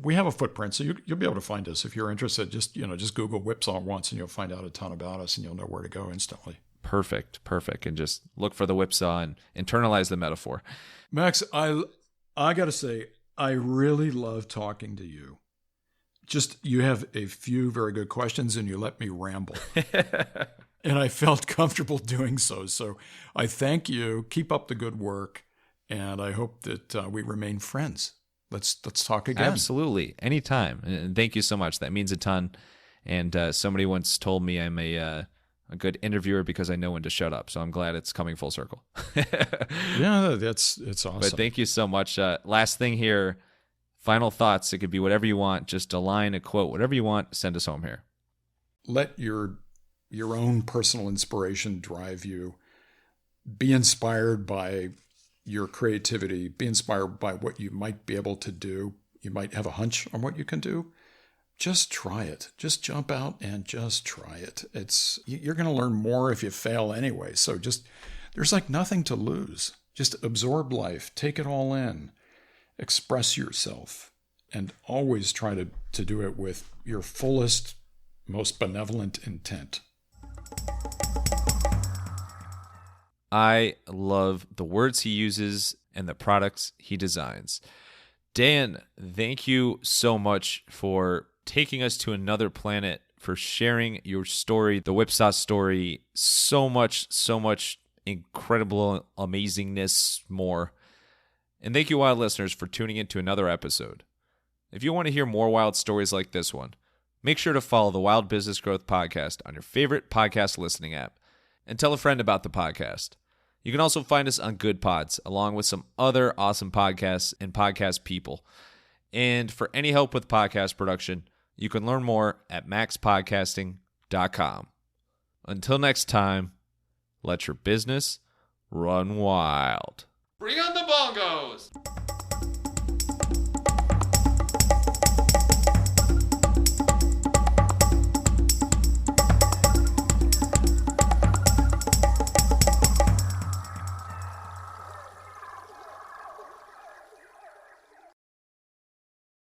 we have a footprint, so you'll be able to find us if you're interested. Just Google Whipsaw once and you'll find out a ton about us and you'll know where to go instantly. Perfect. And just look for the Whipsaw and internalize the metaphor. Max, I got to say, I really love talking to you. Just, you have a few very good questions and you let me ramble. And I felt comfortable doing so. So I thank you. Keep up the good work. And I hope that we remain friends. Let's talk again. Absolutely. Anytime. And thank you so much. That means a ton. And somebody once told me I'm a good interviewer because I know when to shut up. So I'm glad it's coming full circle. Yeah, it's awesome. But thank you so much. Last thing here, final thoughts. It could be whatever you want, just a line, a quote, whatever you want. Send us home here. Let your own personal inspiration drive you. Be inspired by your creativity. Be inspired by what you might be able to do. You might have a hunch on what you can do. Just try it. Just jump out and just try it. You're going to learn more if you fail anyway. So there's like nothing to lose. Just absorb life. Take it all in. Express yourself. And always try to do it with your fullest, most benevolent intent. I love the words he uses and the products he designs. Dan, thank you so much for taking us to another planet, for sharing your story, the Whipsaw story. So much incredible amazingness more. And thank you, wild listeners, for tuning in to another episode. If you want to hear more wild stories like this one, make sure to follow the Wild Business Growth Podcast on your favorite podcast listening app and tell a friend about the podcast. You can also find us on Good Pods, along with some other awesome podcasts and podcast people. And for any help with podcast production, you can learn more at MaxPodcasting.com. Until next time, let your business run wild. Bring on the bongos!